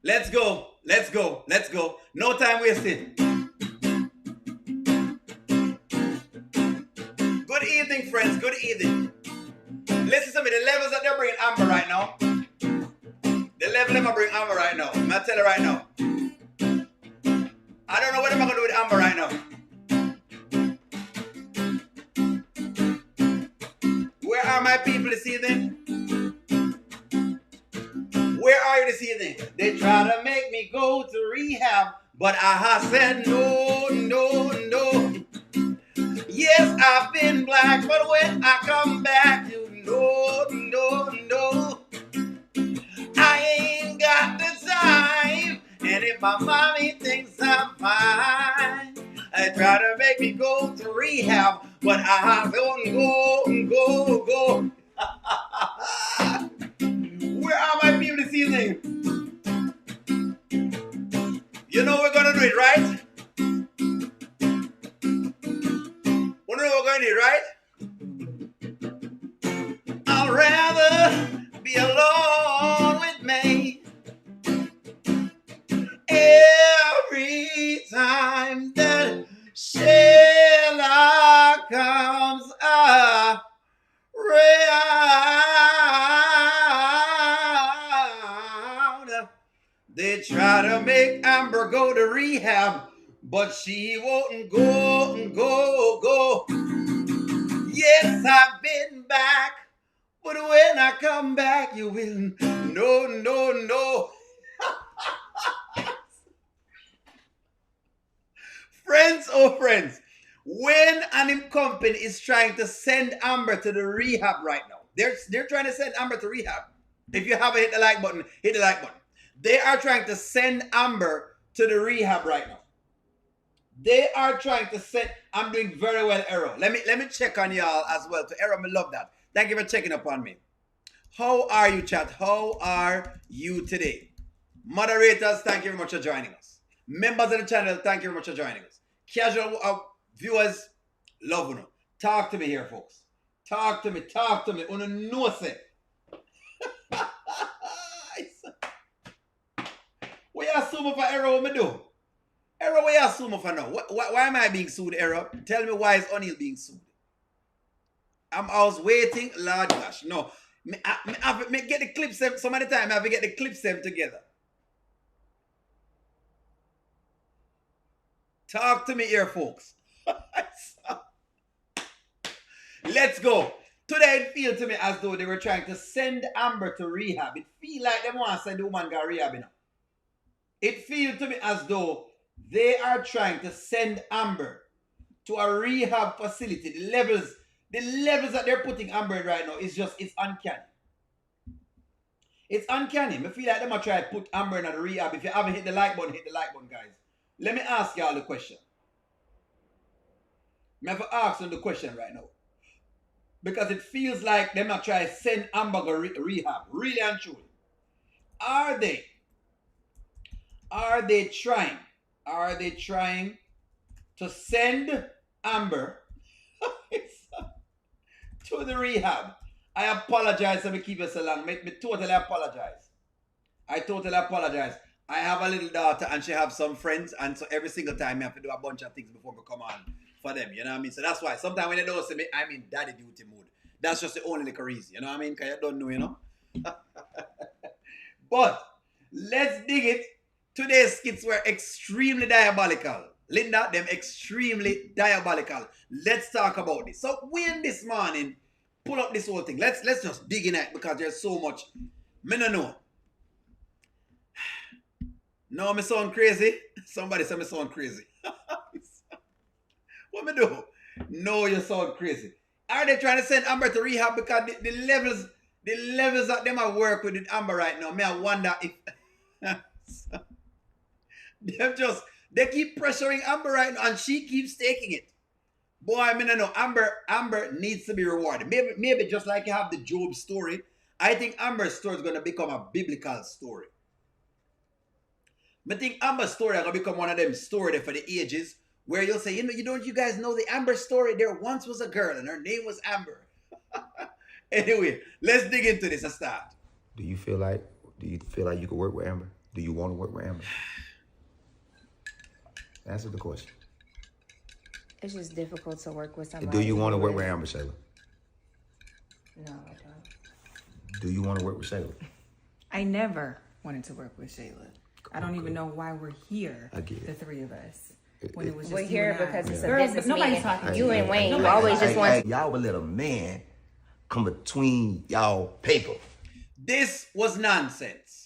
Let's go. Let's go. Let's go. No time wasted. Good evening, friends. Good evening. Listen to me. The levels that they're bringing Amber right now. The level them are bringing Amber right now. I'm going to tell you right now. I don't know what I'm going to do with Amber right now. Where are my people this evening? Where are you this evening? They try to make me go to rehab, but I said no, no, no. Yes, I've been black, but when I come back, you know, no, no. I ain't got the time, and if my mommy thinks I'm fine, they try to make me go to rehab, but I don't go. Where are my people this evening? You know we're gonna do it, right? We know we're gonna do it, right? I'd rather be alone with me. Every time that Shayla comes around, they try to make Amber go to rehab, but she won't go. Yes, I've been back, but when I come back, you will no. Friends, oh friends, when an company is trying to send Amber to the rehab right now, they're trying to send Amber to rehab. If you haven't hit the like button, hit the like button. They are trying to send Amber to the rehab right now. They are trying to send. I'm doing very well, Arrow. Let me check on y'all as well. To Arrow, I love that. Thank you for checking up on me. How are you, chat? How are you today? Moderators, thank you very much for joining us. Members of the channel, thank you very much for joining us. Casual viewers, love you. Talk to me here, folks. Talk to me. Uno know say. What you assuming for Arrow me do? Arrow, what you assuming for now? Why am I being sued, Arrow? Tell me why is O'Neal being sued? I was waiting, Lord gosh. No. Me get the clips some of the time. I have to get the clips them together. Talk to me here, folks. Let's go. Today it feels to me as though they were trying to send Amber to rehab. It feel like they want to send the woman got rehab now. It feels to me as though they are trying to send Amber to a rehab facility. The levels that they're putting Amber in right now is just, it's uncanny. It's uncanny. I feel like they might try to put Amber in a rehab. If you haven't hit the like button, guys. Let me ask y'all the question. I have to ask them the question right now. Because it feels like they might try to send Amber to rehab. Really and truly. Are they trying to send Amber to the rehab? I apologize for me keep it so long. Me totally apologize. I totally apologize. I have a little daughter and she have some friends, and so every single time I have to do a bunch of things before we come on for them. You know what I mean? So that's why sometimes when they don't see me, I'm in daddy duty mode. That's just the only little reason. You know what I mean? Because you don't know, you know? But let's dig it. Today's skits were extremely diabolical. Linda, them extremely diabolical. Let's talk about this. So when this morning, pull up this whole thing. Let's just dig in it because there's so much. Me no know. No, me sound crazy. Somebody say me sound crazy. What me do? No, you sound crazy. Are they trying to send Amber to rehab because the levels that them are work with Amber right now? Me I wonder if they keep pressuring Amber right now and she keeps taking it. Boy, I mean, I know Amber needs to be rewarded. Maybe just like you have the Job story, I think Amber's story is going to become a biblical story. I think Amber's story is going to become one of them stories for the ages where you'll say, you guys know the Amber story? There once was a girl and her name was Amber. Anyway, let's dig into this and start. Do you feel like you could work with Amber? Do you want to work with Amber? Answer the question. It's just difficult to work with somebody. Do you want to work with Amber, Shayla? No, I don't. Do you want to work with Shayla? I never wanted to work with Shayla. I don't even know why we're here, I get it. the three of us. When it was just we're here because it's a Girls, business nobody's meeting. talking. You and Wayne, you always just want to... Y'all would let a man come between y'all paper. This was nonsense.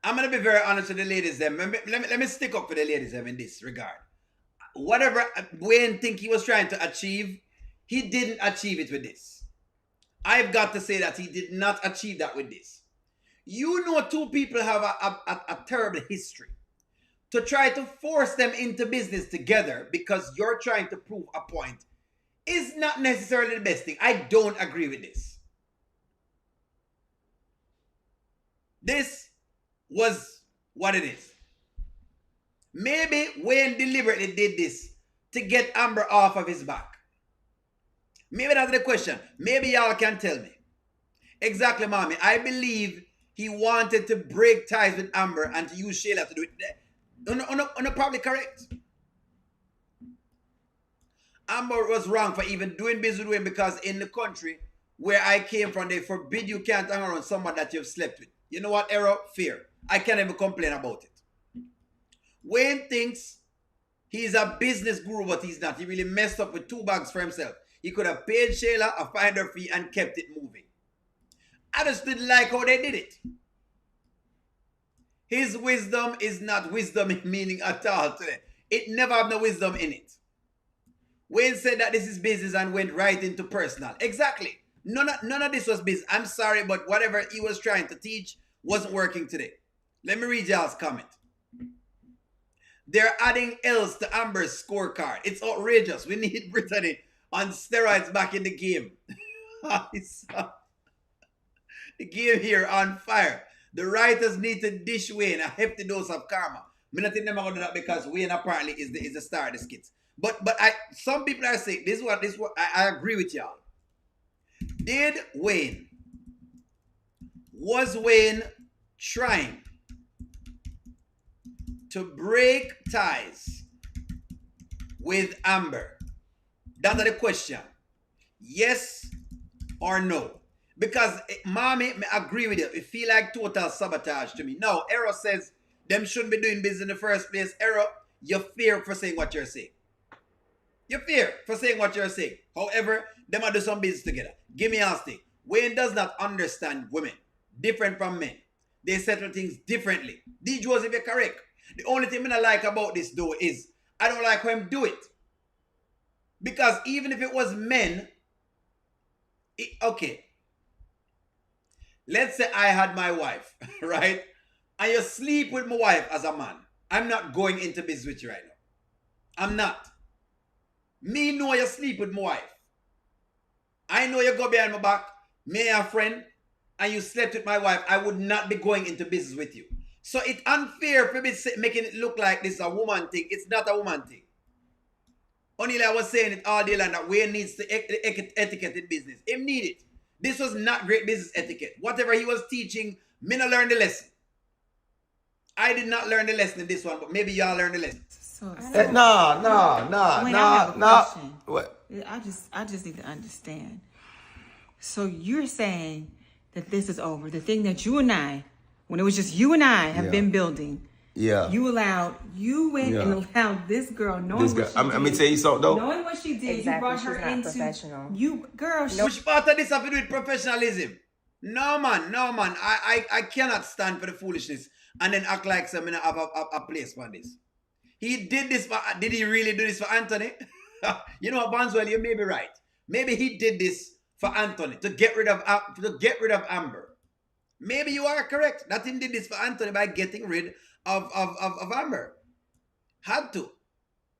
I'm going to be very honest with the ladies then. Let me stick up for the ladies then in this regard. Whatever Wayne think he was trying to achieve, he didn't achieve it with this. I've got to say that he did not achieve that with this. You know, two people have a terrible history. To try to force them into business together because you're trying to prove a point is not necessarily the best thing. I don't agree with this. This was what it is. Maybe Wayne deliberately did this to get Amber off of his back. Maybe that's the question. Maybe y'all can tell me. Exactly, mommy. I believe he wanted to break ties with Amber and to use Shayla to do it. Probably correct. Amber was wrong for even doing business with him because in the country where I came from, they forbid you can't hang around someone that you've slept with. You know what, error? Fear. I can't even complain about it. Wayne thinks he's a business guru, but he's not. He really messed up with 2 bags for himself. He could have paid Shayla a finder fee and kept it moving. I just didn't like how they did it. His wisdom is not wisdom in meaning at all today. It never had no wisdom in it. Wayne said that this is business and went right into personal. Exactly. None of this was business. I'm sorry, but whatever he was trying to teach wasn't working today. Let me read y'all's comment. They're adding L's to Amber's scorecard. It's outrageous. We need Brittany on steroids back in the game. The game here on fire. The writers need to dish Wayne a hefty dose of karma. I'm not think them going to do that because Wayne apparently is the star of the skits. But some people are saying this is what I agree with y'all. Was Wayne trying to break ties with Amber? That's the question. Yes or no? Because, mommy, I agree with you. It feel like total sabotage to me. Now, Errol says them shouldn't be doing business in the first place. Errol, you fear for saying what you're saying. You fear for saying what you're saying. However, them are do some business together. Give me a stick. Wayne does not understand women. Different from men. They settle things differently. D. Joseph, you're correct. The only thing I like about this, though, is I don't like him do it. Because even if it was men, okay. Let's say I had my wife, right? And you sleep with my wife as a man. I'm not going into business with you right now. I'm not. Me know you sleep with my wife. I know you go behind my back, me a friend, and you slept with my wife. I would not be going into business with you. So it's unfair for me making it look like this is a woman thing. It's not a woman thing. Only I was saying it all day long that Wayne needs the etiquette in business. Him need it. This was not great business etiquette. Whatever he was teaching, me not learn the lesson. I did not learn the lesson in this one, but maybe y'all learned the lesson. So No. What? I just need to understand. So you're saying that this is over. The thing that you and I, when it was just you and I, have been building. Yeah. You went and allowed this girl, knowing what she did. Let me tell you something, though. Knowing what she did, exactly. you brought her She's not into professional. Which part of this have to do with professionalism? No, man. I cannot stand for the foolishness and then act like some have a place for this. He did this for, did he really do this for Anthony? You know what, Bonwell, you may be right. Maybe he did this for Anthony to get rid of Amber. Maybe you are correct. That him did this for Anthony by getting rid of Amber. Had to.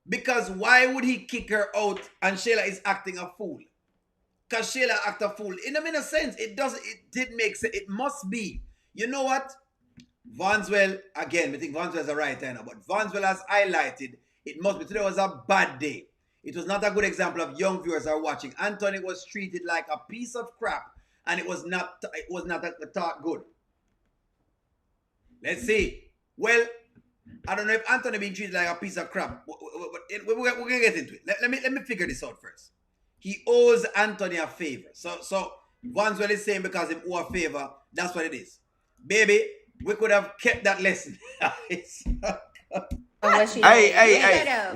Because why would he kick her out and Shayla is acting a fool? Because Shayla act a fool. In a sense, it did make sense. It must be. You know what? Vanswell, again, I think Vanswell is a right now, but Vanswell has highlighted, it must be today was a bad day. It was not a good example of young viewers are watching. Anthony was treated like a piece of crap, and it was not a thought good. Let's see. Well, I don't know if Anthony being treated like a piece of crap. We're gonna get into it. Let me figure this out first. He owes Anthony a favor. So Vanswell is saying because he owe a favor, that's what it is. Baby, we could have kept that lesson. Hey. You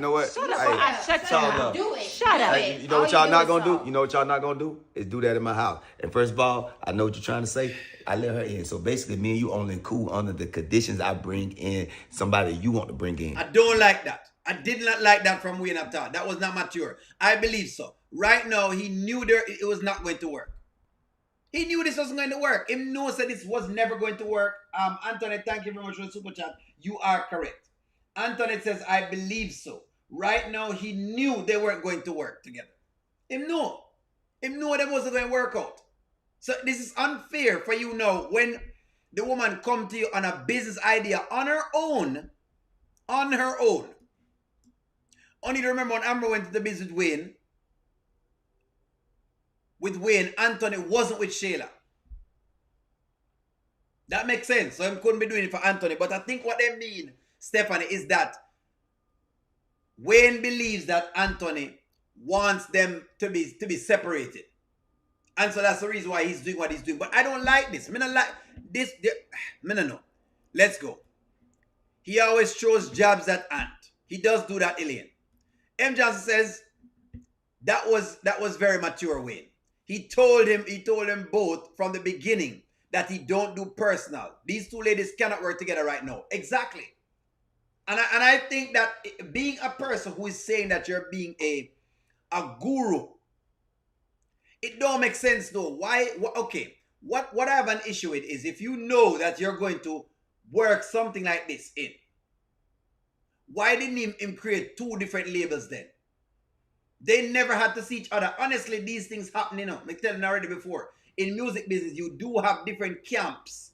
know what? Shut up. Hey, I shut you y'all up. up. Do it. Shut up. Hey, you know what y'all not gonna do? You know what y'all not gonna do? Is do that in my house. And first of all, I know what you're trying to say. I let her in. So basically, me and you only cool under the conditions I bring in somebody you want to bring in. I don't like that. I did not like that from Wayne at all. That was not mature. I believe so. Right now, he knew it was not going to work. He knew this wasn't going to work. He knows that this was never going to work. Anthony, thank you very much for the super chat. You are correct. Anthony says, I believe so. Right now, he knew they weren't going to work together. Him know that wasn't going to work out. So this is unfair for you now when the woman come to you on a business idea on her own. Only to remember when Amber went to the business with Wayne, Anthony wasn't with Shayla. That makes sense. So he couldn't be doing it for Anthony. But I think what they mean, Stephanie, is that Wayne believes that Anthony wants them to be separated. And so that's the reason why he's doing what he's doing. But I don't like this. I don't like this. No. Let's go. He always throws jabs at Ant. He does do that, Elaine. M. Johnson says that was very mature, Wayne. He told him both from the beginning that he don't do personal. These two ladies cannot work together right now. Exactly. And I think that being a person who is saying that you're being a guru, it don't make sense though. Why? Okay. What I have an issue with is if you know that you're going to work something like this in, why didn't him create two different labels then? They never had to see each other. Honestly, these things happen, you know. I'm telling you already before. In music business, you do have different camps.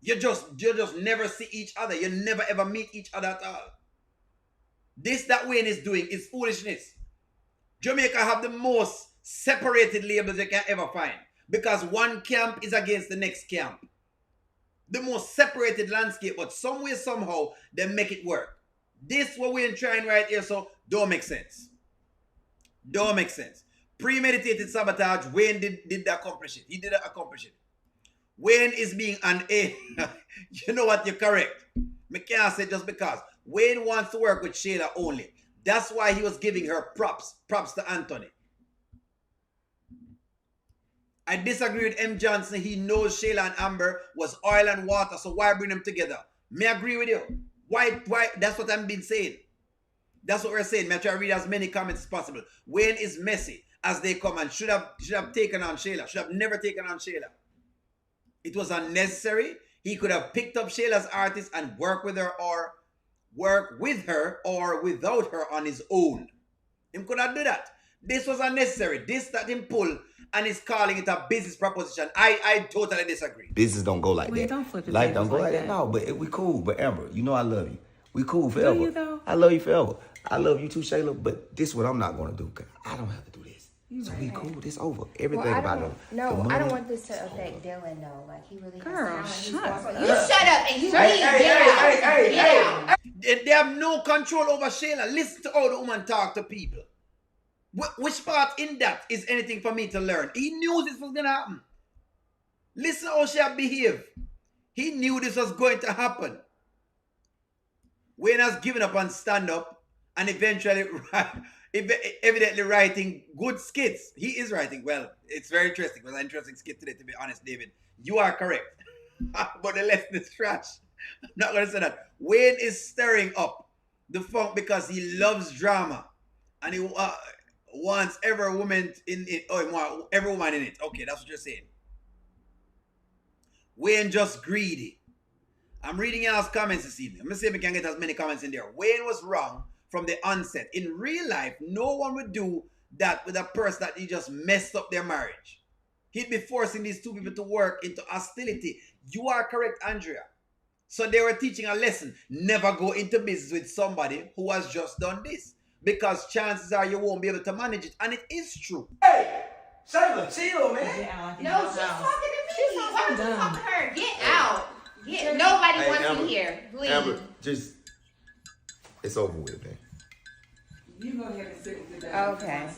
You just never see each other. You never ever meet each other at all. This that Wayne is doing is foolishness. Jamaica have the most separated labels you can ever find. Because one camp is against the next camp. The most separated landscape, but some way, somehow, they make it work. This what we're trying right here, so don't make sense. Don't make sense. Premeditated sabotage, Wayne did accomplish it. He did accomplish it. Wayne is being an A. You know what? You're correct. I can't say just because. Wayne wants to work with Shayla only. That's why he was giving her props. Props to Anthony. I disagree with M. Johnson. He knows Shayla and Amber was oil and water, so why bring them together? May I agree with you? Why? That's what I've been saying. That's what we're saying. May I try to read as many comments as possible. Wayne is messy as they come and should have taken on Shayla. Should have never taken on Shayla. It was unnecessary. He could have picked up Shayla's artist and work with her or without her on his own. Him could have done that. This was unnecessary. This that him pull and is calling it a business proposition. I totally disagree. Business don't go like that. Don't flip it. Life don't go like that. No, but we cool. But Amber, you know I love you. We cool forever. Do you though? I love you forever. I love you too, Shayla. But this is what I'm not gonna do. Cause I don't have to do this. So we cool. This over. Everything about them. No, I don't want this to affect Dylan though. Like he really Girl, has shut talent. up. You shut up and you leave. Get out. They have no control over Shayla. Listen to how the woman talk to people. Which part in that is anything for me to learn? He knew this was going to happen. Listen how she behaved. He knew this was going to happen. Wayne has given up on stand-up and eventually, evidently writing good skits. He is writing. Well, it's very interesting. It was an interesting skit today, to be honest, David. You are correct. But the lesson is trash. I'm not going to say that. Wayne is stirring up the funk because he loves drama. And he wants every woman in it. Oh, every woman in it. Okay, that's what you're saying. Wayne just greedy. I'm reading y'all's comments this evening. I'm going to see if we can get as many comments in there. Wayne was wrong from the onset. In real life, no one would do that with a person that he just messed up their marriage. He'd be forcing these two people to work into hostility. You are correct, Andrea. So they were teaching a lesson. Never go into business with somebody who has just done this. Because chances are you won't be able to manage it. And it is true. Hey, Shayla, chill, man. No, she's talking to me. Why would you talk to her? Get out. Yeah, nobody Hey, wants Amber, you here. Leave. Amber, just, it's over with, man. You go ahead and sit with the dad. Okay.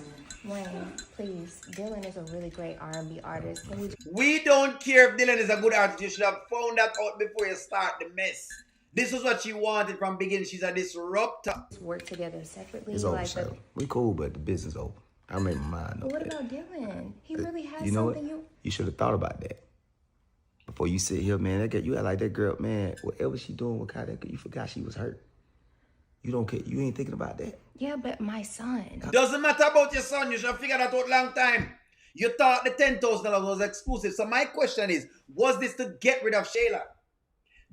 Wayne, please. Dylan is a really great R&B artist. Can we We don't care if Dylan is a good artist. You should have found that out before you start the mess. This is what she wanted from beginning. She's a disruptor. just work together separately? It's over, like, Shayla. We cool, but the business over. I remember mine. but what about Dylan? He really has You know what? something You should have thought about that before you sit here, man. That girl, you act like that girl, man. Whatever she doing with Kai, that girl, you forgot she was hurt. You don't care. You ain't thinking about that. Yeah, but my son. Doesn't matter about your son. You should have figured that out long time. You thought the $10,000 was exclusive. So my question is, was this to get rid of Shayla?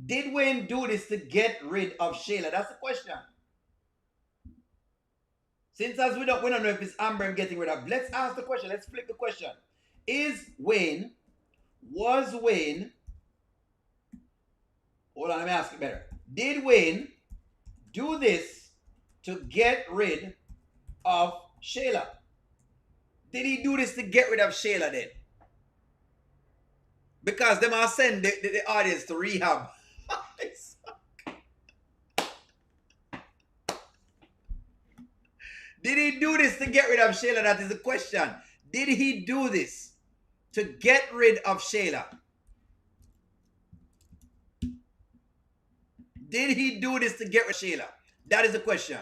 Did Wayne do this to get rid of Shayla? That's the question. Since as we don't know if it's Amber getting rid of, let's ask the question. Let's flip the question. Was Wayne, hold on, let me ask it better. Did Wayne do this to get rid of Shayla? Did he do this to get rid of Shayla then? Because them are send the audience to rehab. Did he do this to get rid of Shayla? That is the question. Did he do this to get rid of Shayla? Did he do this to get rid of Shayla? That is the question.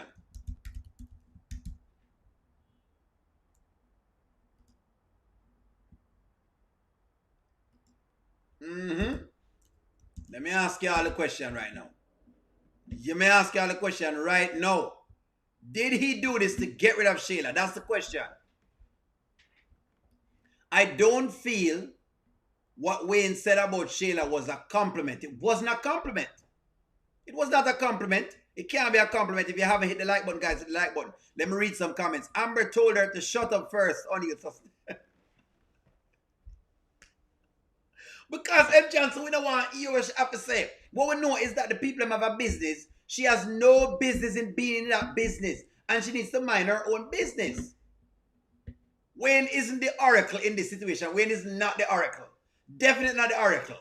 Let me ask you all the question right now. You may ask you all the question right now. Did he do this to get rid of Shayla? That's the question. I don't feel what Wayne said about Shayla was a compliment. It wasn't a compliment. It was not a compliment. It can't be a compliment if you haven't hit the like button, guys. Hit the like button. Let me read some comments. Amber told her to shut up first. Because M. Johnson, we don't want to hear what she have to say. What we know is that the people have a business. She has no business in being in that business. And she needs to mind her own business. Wayne isn't the oracle in this situation. Wayne is not the oracle. Definitely not the oracle.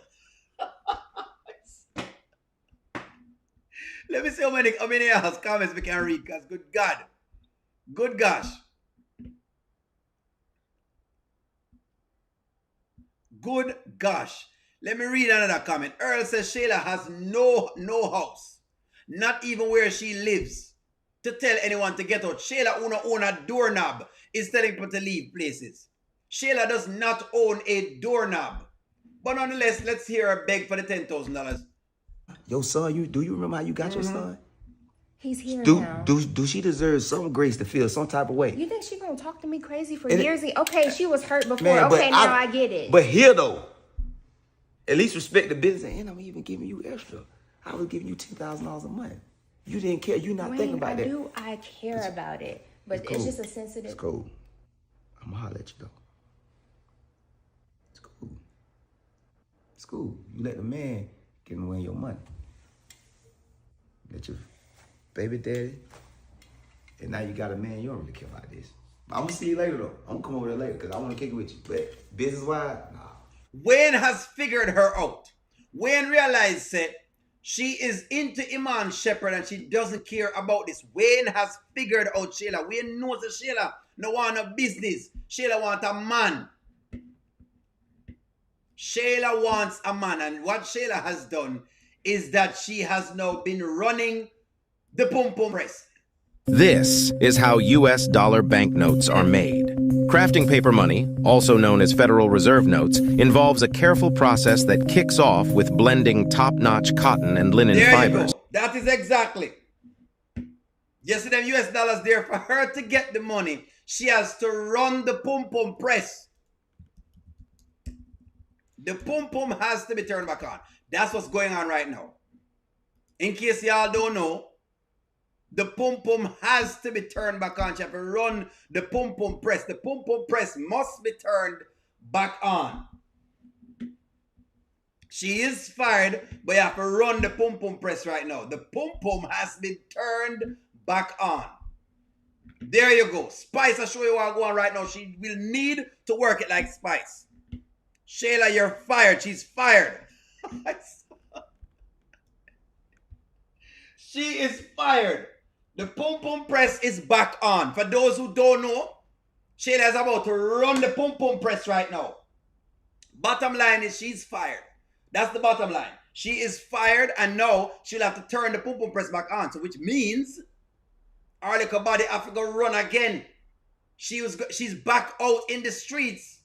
Let me see how many else comments we can read. Because good God. Good gosh. Good gosh. Let me read another comment. Earl says Shayla has no house. Not even where she lives. To tell anyone to get out. Shayla own a doorknob. Is telling people to leave places. Shayla does not own a doorknob. But nonetheless, let's hear her beg for the $10,000. Your son, do you remember how you got your son? He's here now. Do she deserve some grace to feel some type of way? You think she gonna talk to me crazy for years? Okay, she was hurt before. Man, okay, now I get it. But here though, at least respect the business. And I'm even giving you extra. I was giving you $10,000 a month. You didn't care. You're not thinking about that. I care about it. But it's just a sensitive. It's cool. I'm gonna holler at you though. It's cool. It's cool. You let the man get away your money. Let your baby daddy. And now you got a man, you don't really care about this. But I'm gonna see you later though. I'm gonna come over there later because I wanna kick it with you. But business-wise, nah. Wayne has figured her out. Wayne realized that she is into Iman Shepherd and she doesn't care about this. Wayne has figured out Shayla. Wayne knows that Shayla no want a business. Shayla wants a man. Shayla wants a man. And what Shayla has done is that she has now been running the pom-pom press. This is how U.S. dollar banknotes are made. Crafting paper money, also known as Federal Reserve notes, involves a careful process that kicks off with blending top-notch cotton and linen fibers. You go. That is exactly. You see them US dollars there. For her to get the money, she has to run the pom-pom press. The pom-pom has to be turned back on. That's what's going on right now. In case y'all don't know, the pom-pom has to be turned back on. She have to run the pom-pom press. The pom-pom press must be turned back on. She is fired, but you have to run the pom-pom press right now. The pom-pom has been turned back on. There you go. Spice, I'll show you what's going on right now. She will need to work it like Spice. Shayla, you're fired. She's fired. She is fired. The pum pum press is back on. For those who don't know, Shayla is about to run the pum pum press right now. Bottom line is she's fired. That's the bottom line. She is fired, and now she'll have to turn the pum pum press back on. So which means our little body have to go run again. She's back out in the streets.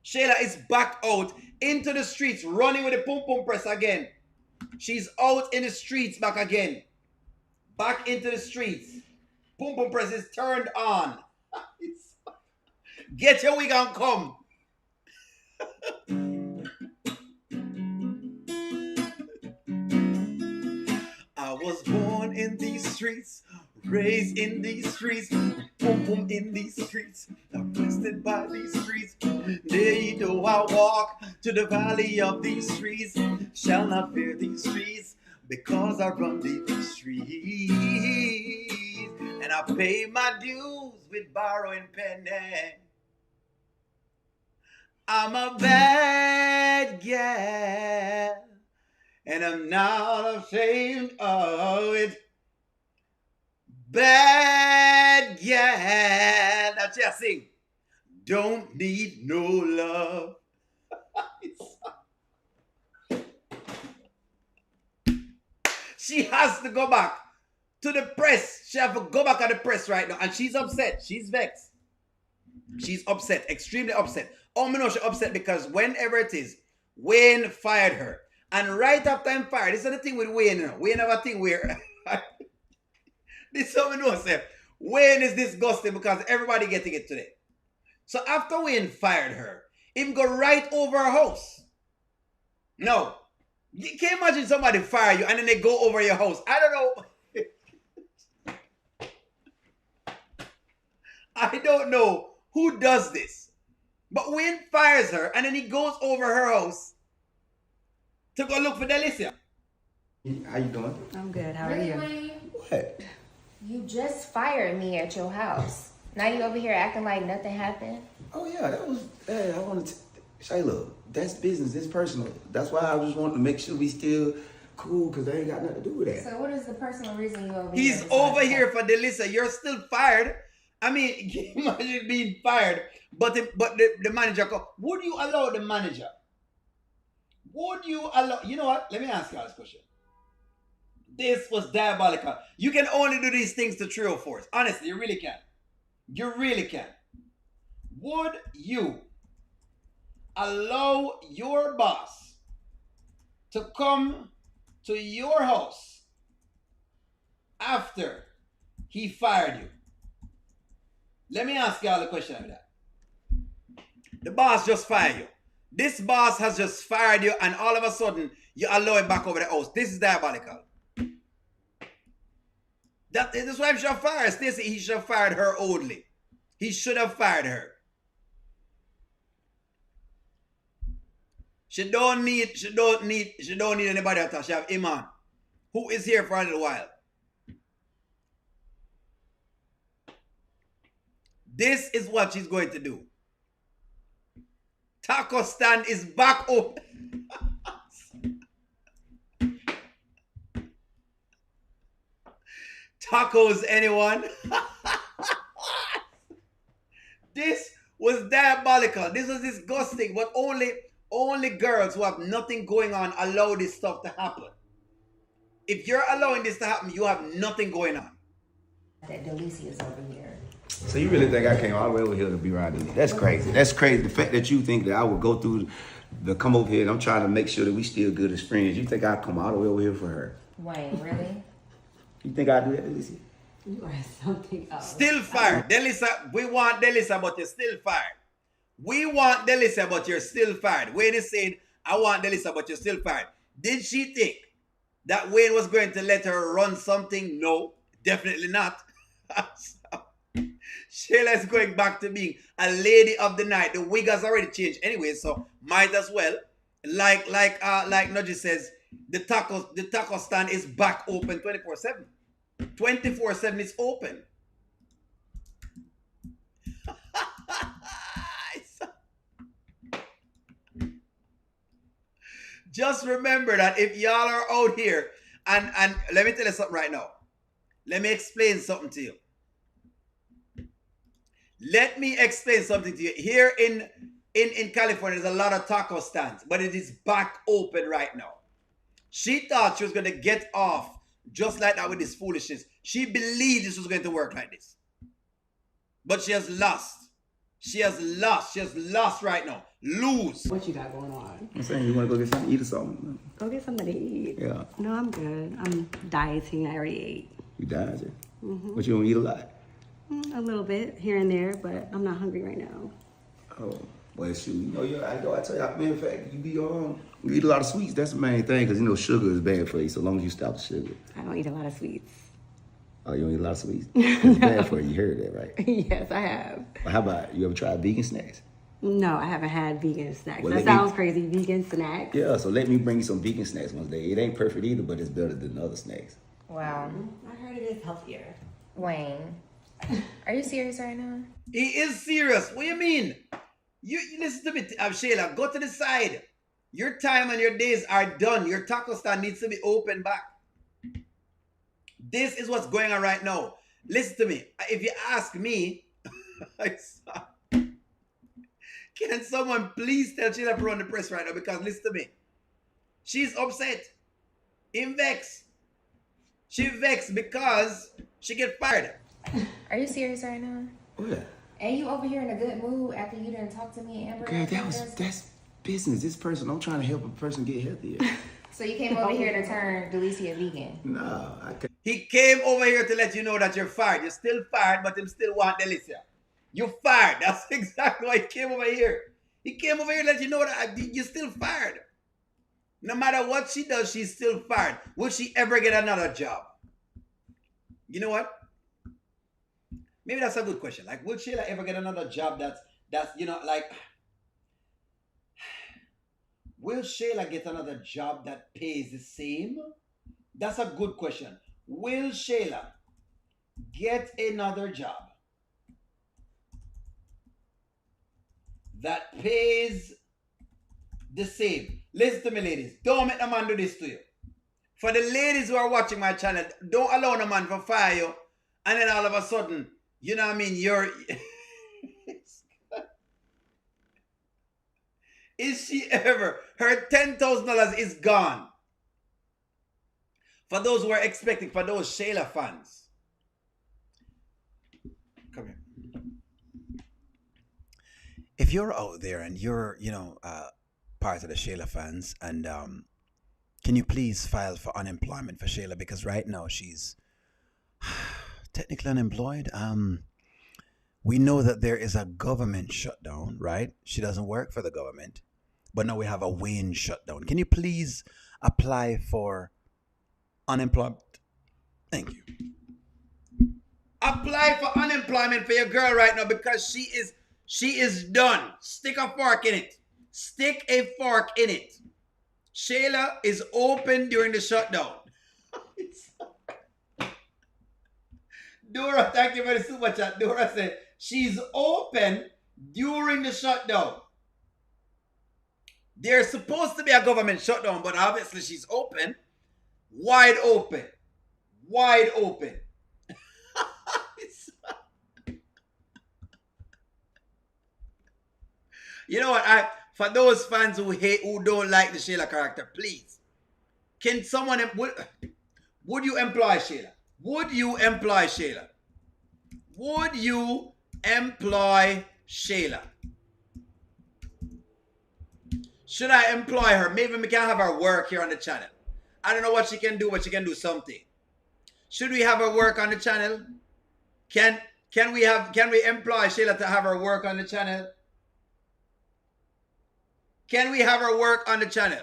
Shayla is back out into the streets, running with the pum pum press again. She's out in the streets back again. Back into the streets. Pum pum press is turned on. Get your wig and come. I was born in these streets, raised in these streets, boom boom in these streets, arrested by these streets. They do I walk to the valley of these streets, shall not fear these streets, because I run these streets, and I pay my dues with borrowing penny. I'm a bad gal, and I'm not ashamed of it. Bad gal. That's just sing. Don't need no love. She has to go back to the press. She has to go back at the press right now. And she's upset. She's vexed. She's upset. Extremely upset. Oh, me know she's upset because whenever it is, Wayne fired her. And right after I'm fired, this is the thing with Wayne. You know. Wayne have a thing where this is how we know, sir. Wayne is disgusting because everybody getting it today. So after Wayne fired her, him go right over her house. No. You can't imagine somebody fire you and then they go over your house. I don't know. I don't know who does this. But Wayne fires her and then he goes over her house to go look for Delicia. How you doing? I'm good. How are you? What? You just fired me at your house. Now you over here acting like nothing happened? Oh yeah, that was. Hey, I wanted to. Shayla, that's business. It's personal. That's why I just wanted to make sure we still cool, because they ain't got nothing to do with that. So what is the personal reason you over here? He's over here for Delicia. You're still fired. I mean, can you imagine being fired? But the manager go, would you allow the manager? Would you allow? You know what? Let me ask you this question. This was diabolical. You can only do these things to trio force. Honestly, you really can. You really can. Would you allow your boss to come to your house after he fired you? Let me ask you all a question of that. The boss just fired you. This boss has just fired you, and all of a sudden you allow him back over the house. This is diabolical. That's why he should have fired Stacey. He should have fired her only. He should have fired her. She don't need anybody else. She have Iman, who is here for a little while. This is what she's going to do. Taco stand is back up. Tacos, anyone? This was diabolical. This was disgusting. But only girls who have nothing going on allow this stuff to happen. If you're allowing this to happen, you have nothing going on. That Delicia is over here. So you really think I came all the way over here to be around you? That's crazy. That's crazy. The fact that you think that I would go through the come over here and I'm trying to make sure that we still good as friends. You think I'd come all the way over here for her? Wayne, really? You think I'd do that, Delicia? You are something else. Still fired. Delicia, we want Delicia, but you're still fired. We want Delicia, but you're still fired. Wayne is saying, I want Delicia, but you're still fired. Did she think that Wayne was going to let her run something? No, definitely not. Shayla is going back to being a lady of the night. The wig has already changed anyway, so might as well. Like Nudgy says, the taco stand is back open 24/7. 24/7 is open. Just remember that if y'all are out here, and let me tell you something right now. Let me explain something to you. Let me explain something to you. Here in California, there's a lot of taco stands, but it is back open right now. She thought she was going to get off just like that with this foolishness. She believed this was going to work like this. But she has lost. She has lost. She has lost right now. Lose. What you got going on? I'm saying, you want to go get something to eat or something? Go get something to eat. Yeah. No, I'm good. I'm dieting. I already ate. You dieting? But you don't eat a lot? A little bit here and there, but I'm not hungry right now. Oh, well, shoot. You know, I tell you, matter of fact, you eat a lot of sweets. That's the main thing, because, you know, sugar is bad for you, so long as you stop the sugar. I don't eat a lot of sweets. Oh, you don't eat a lot of sweets? It's bad for you. You heard that, right? Yes, I have. Well, how about, you ever tried vegan snacks? No, I haven't had vegan snacks. Well, that sounds crazy. Vegan snacks? Yeah, so let me bring you some vegan snacks one day. It ain't perfect either, but it's better than other snacks. Wow. I heard it is healthier. Wayne, are you serious right now? He is serious. What do you mean? You listen to me, Shayla. Go to the side. Your time and your days are done. Your taco stand needs to be open back. This is what's going on right now. Listen to me. If you ask me, can someone please tell Shayla to run the press right now? Because listen to me. She's upset. In vex. She vexed because she get fired. Are you serious right now? What? And you over here in a good mood after you didn't talk to me and Amber? Girl, that's business. This person, I'm trying to help a person get healthier. So you came over here to turn Delicia vegan? No, I can't. He came over here to let you know that you're fired. You're still fired, but him still want Delicia. You fired. That's exactly why he came over here. He came over here to let you know that you're still fired. No matter what she does, she's still fired. Will she ever get another job? You know what? Maybe that's a good question. Like, will Shayla ever get another job that's will Shayla get another job that pays the same? That's a good question. Will Shayla get another job that pays the same? Listen to me, ladies. Don't make the man do this to you. For the ladies who are watching my channel, don't allow the man to fire you, and then all of a sudden, you know what I mean, you're... Is she ever? Her $10,000 is gone. For those who are expecting, for those Shayla fans. Come here. If you're out there and you're, part of the Shayla fans, and can you please file for unemployment for Shayla? Because right now she's technically unemployed. We know that there is a government shutdown, right? She doesn't work for the government. But now we have a Wayne shutdown. Can you please apply for unemployment? Thank you. Apply for unemployment for your girl right now, because she is done. Stick a fork in it. Stick a fork in it. Shayla is open during the shutdown. Dora, thank you for the super chat. Dora said she's open during the shutdown. There's supposed to be a government shutdown, but obviously she's open. Wide open. Wide open. You know what? For those fans who don't like the Shayla character, please, can someone would you employ Shayla? Would you employ Shayla? Would you employ Shayla? Should I employ her? Maybe we can have her work here on the channel. I don't know what she can do, but she can do something. Should we have her work on the channel? Can we employ Shayla to have her work on the channel? Can we have her work on the channel?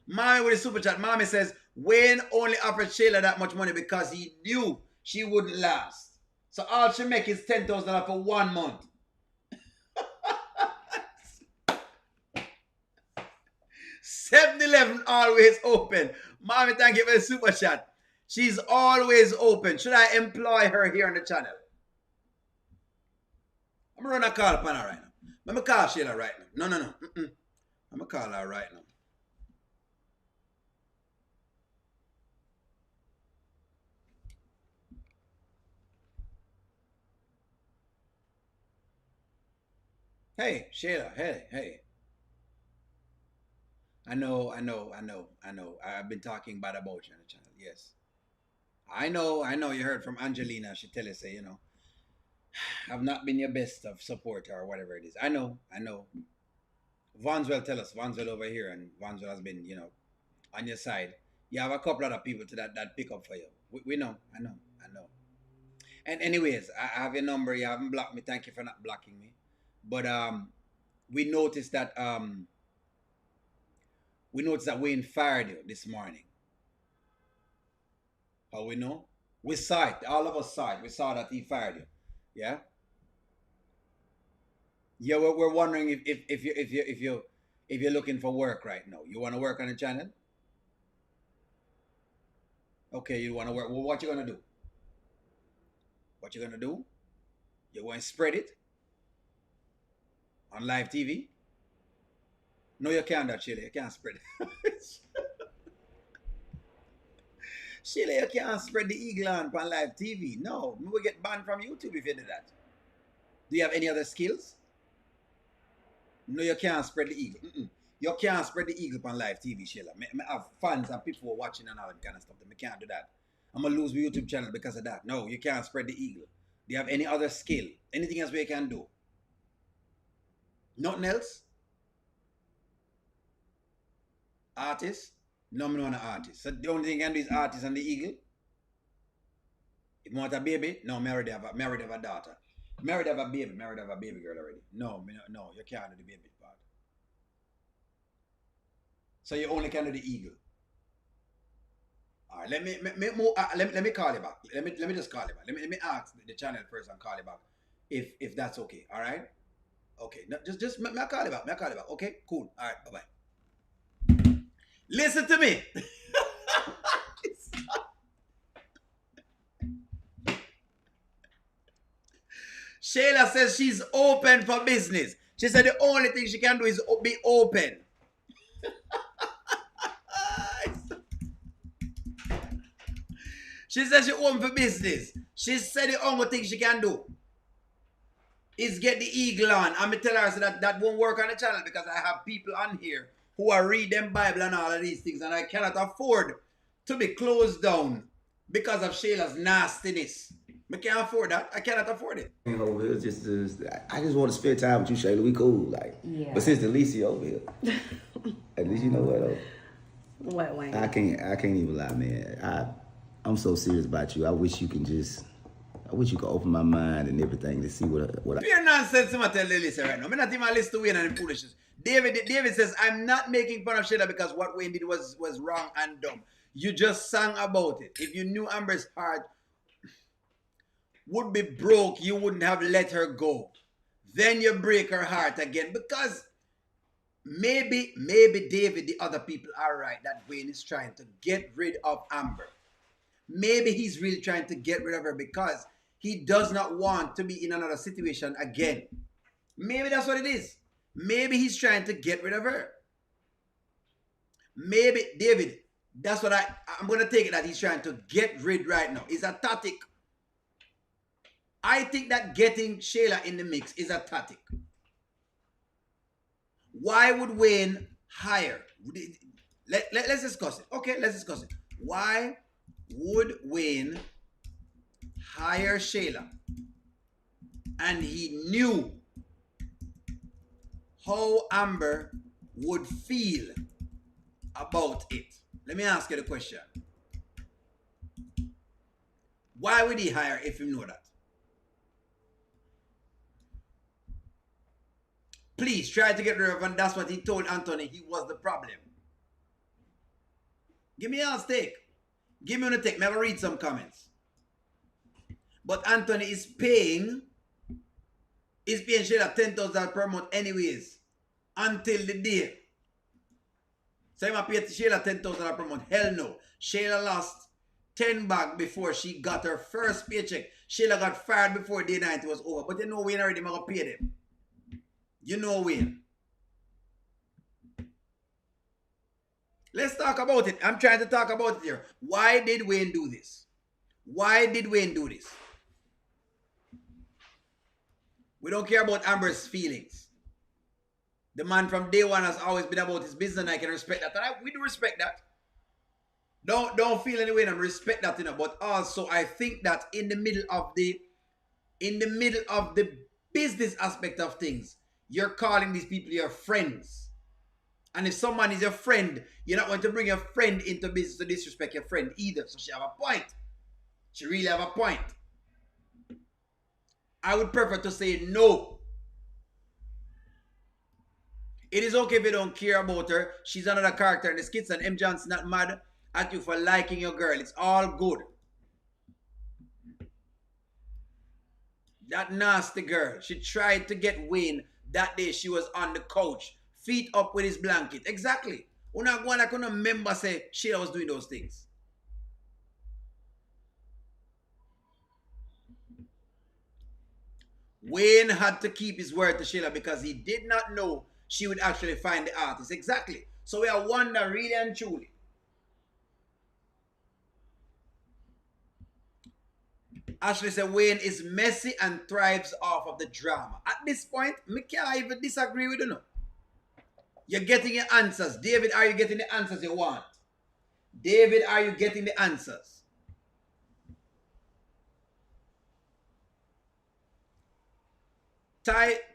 Mommy with a super chat. Mommy says, Wayne only offered Shayla that much money because he knew she wouldn't last. So all she make is $10,000 for 1 month. 7-Eleven always open. Mommy, thank you for the super chat. She's always open. Should I employ her here on the channel? I'm going to run a call upon her right now. I'm going to call Shayla right now. No. I'm going to call her right now. Hey, Shayla, hey. I know. I've been talking bad about you on the channel. Yes. I know you heard from Angelina. She tell us, say, I've not been your best of supporter or whatever it is. I know. Vanswell tell us, Vanswell over here, and Vanswell has been, on your side. You have a couple other people to that pick up for you. We know, I know. And anyways, I have your number. You haven't blocked me. Thank you for not blocking me. But we noticed that Wayne fired you this morning. How we know? We saw it. All of us saw it. We saw that he fired you. Yeah. Yeah. We're wondering if you're looking for work right now. You want to work on the channel? Okay. You want to work. Well, what you gonna do? What you gonna do? You want to spread it on live TV? No, you can't. That Sheila. You can't spread it. Sheila, you can't spread the eagle on live TV. No, we will get banned from YouTube if you do that. Do you have any other skills? No, you can't spread the eagle. You can't spread the eagle on live TV, Sheila. I have fans and people who are watching and all that kind of stuff. I can't do that. I'm going to lose my YouTube channel because of that. No, you can't spread the eagle. Do you have any other skill? Anything else we can do? Nothing else? Artist? No, I'm not an artist. So the only thing I can do is artist and the eagle. If you want a baby, no, married have a daughter. Married have a baby girl already. No, you can't do the baby part. So you only can do the eagle. All right, let me call you back. Let me just call you back. Let me ask the channel first and call you back, if that's okay. All right. Okay. No, just me call you back. Okay. Cool. All right. Bye bye. Listen to me. Shayla says she's open for business. She said the only thing she can do is be open. She says she's open for business. She said the only thing she can do is get the eagle on. I'm going to tell her so that won't work on the channel because I have people on here who are reading Bible and all of these things, and I cannot afford to be closed down because of Shayla's nastiness. I can't afford that. I cannot afford it. It's just I just want to spend time with you, Shayla. We cool, like. Yeah. But since Delicia over here, at least you know what though. What, Wayne? I can't even lie, man. I'm so serious about you. I wish you could open my mind and everything to see what Pure nonsense, I'm tell Delicia right now. I'm not even listen to Wayne and the foolishness. David says, I'm not making fun of Shayla because what Wayne did was wrong and dumb. You just sang about it. If you knew Amber's heart would be broke, you wouldn't have let her go. Then you break her heart again because maybe David, the other people are right that Wayne is trying to get rid of Amber. Maybe he's really trying to get rid of her because he does not want to be in another situation again. Maybe that's what it is. Maybe he's trying to get rid of her. Maybe, David, that's what I'm going to take it that he's trying to get rid right now. It's a tactic. I think that getting Shayla in the mix is a tactic. Why would Wayne hire? Let's discuss it. Okay, let's discuss it. Why would Wayne hire Shayla? And he knew how Amber would feel about it. Let me ask you the question. Why would he hire if he knew that? Please try to get rid of him. That's what he told Anthony. He was the problem. Give me y'all's take. Give me on the take. Never read some comments. But Anthony is paying Shayla $10,000 per month anyways. Until the day. So I'm pay Shayla $10,000 per month. Hell no. Shayla lost 10 back before she got her first paycheck. Shayla got fired before day 90 was over. But you know Wayne already going to pay them. You know Wayne. Let's talk about it. I'm trying to talk about it here. Why did Wayne do this? Why did Wayne do this? We don't care about Amber's feelings. The man from day one has always been about his business, and I can respect that. And we do respect that. Don't feel any way and respect that, But also I think that in the middle of the business aspect of things, you're calling these people your friends. And if someone is your friend, you're not going to bring your friend into business to disrespect your friend either. So she have a point. She really have a point. I would prefer to say no. It is okay if you don't care about her. She's another character in the skits, and M. Johnson not mad at you for liking your girl. It's all good. That nasty girl. She tried to get Wayne that day. She was on the couch, feet up with his blanket. Exactly. Una one I couldn't remember say Shayla was doing those things. Wayne had to keep his word to Shayla because he did not know she would actually find the artist. Exactly. So we are wondering really and truly. Ashley said Wayne is messy and thrives off of the drama. At this point, I can't even disagree with you. No. You're getting your answers. David, are you getting the answers you want? David, are you getting the answers?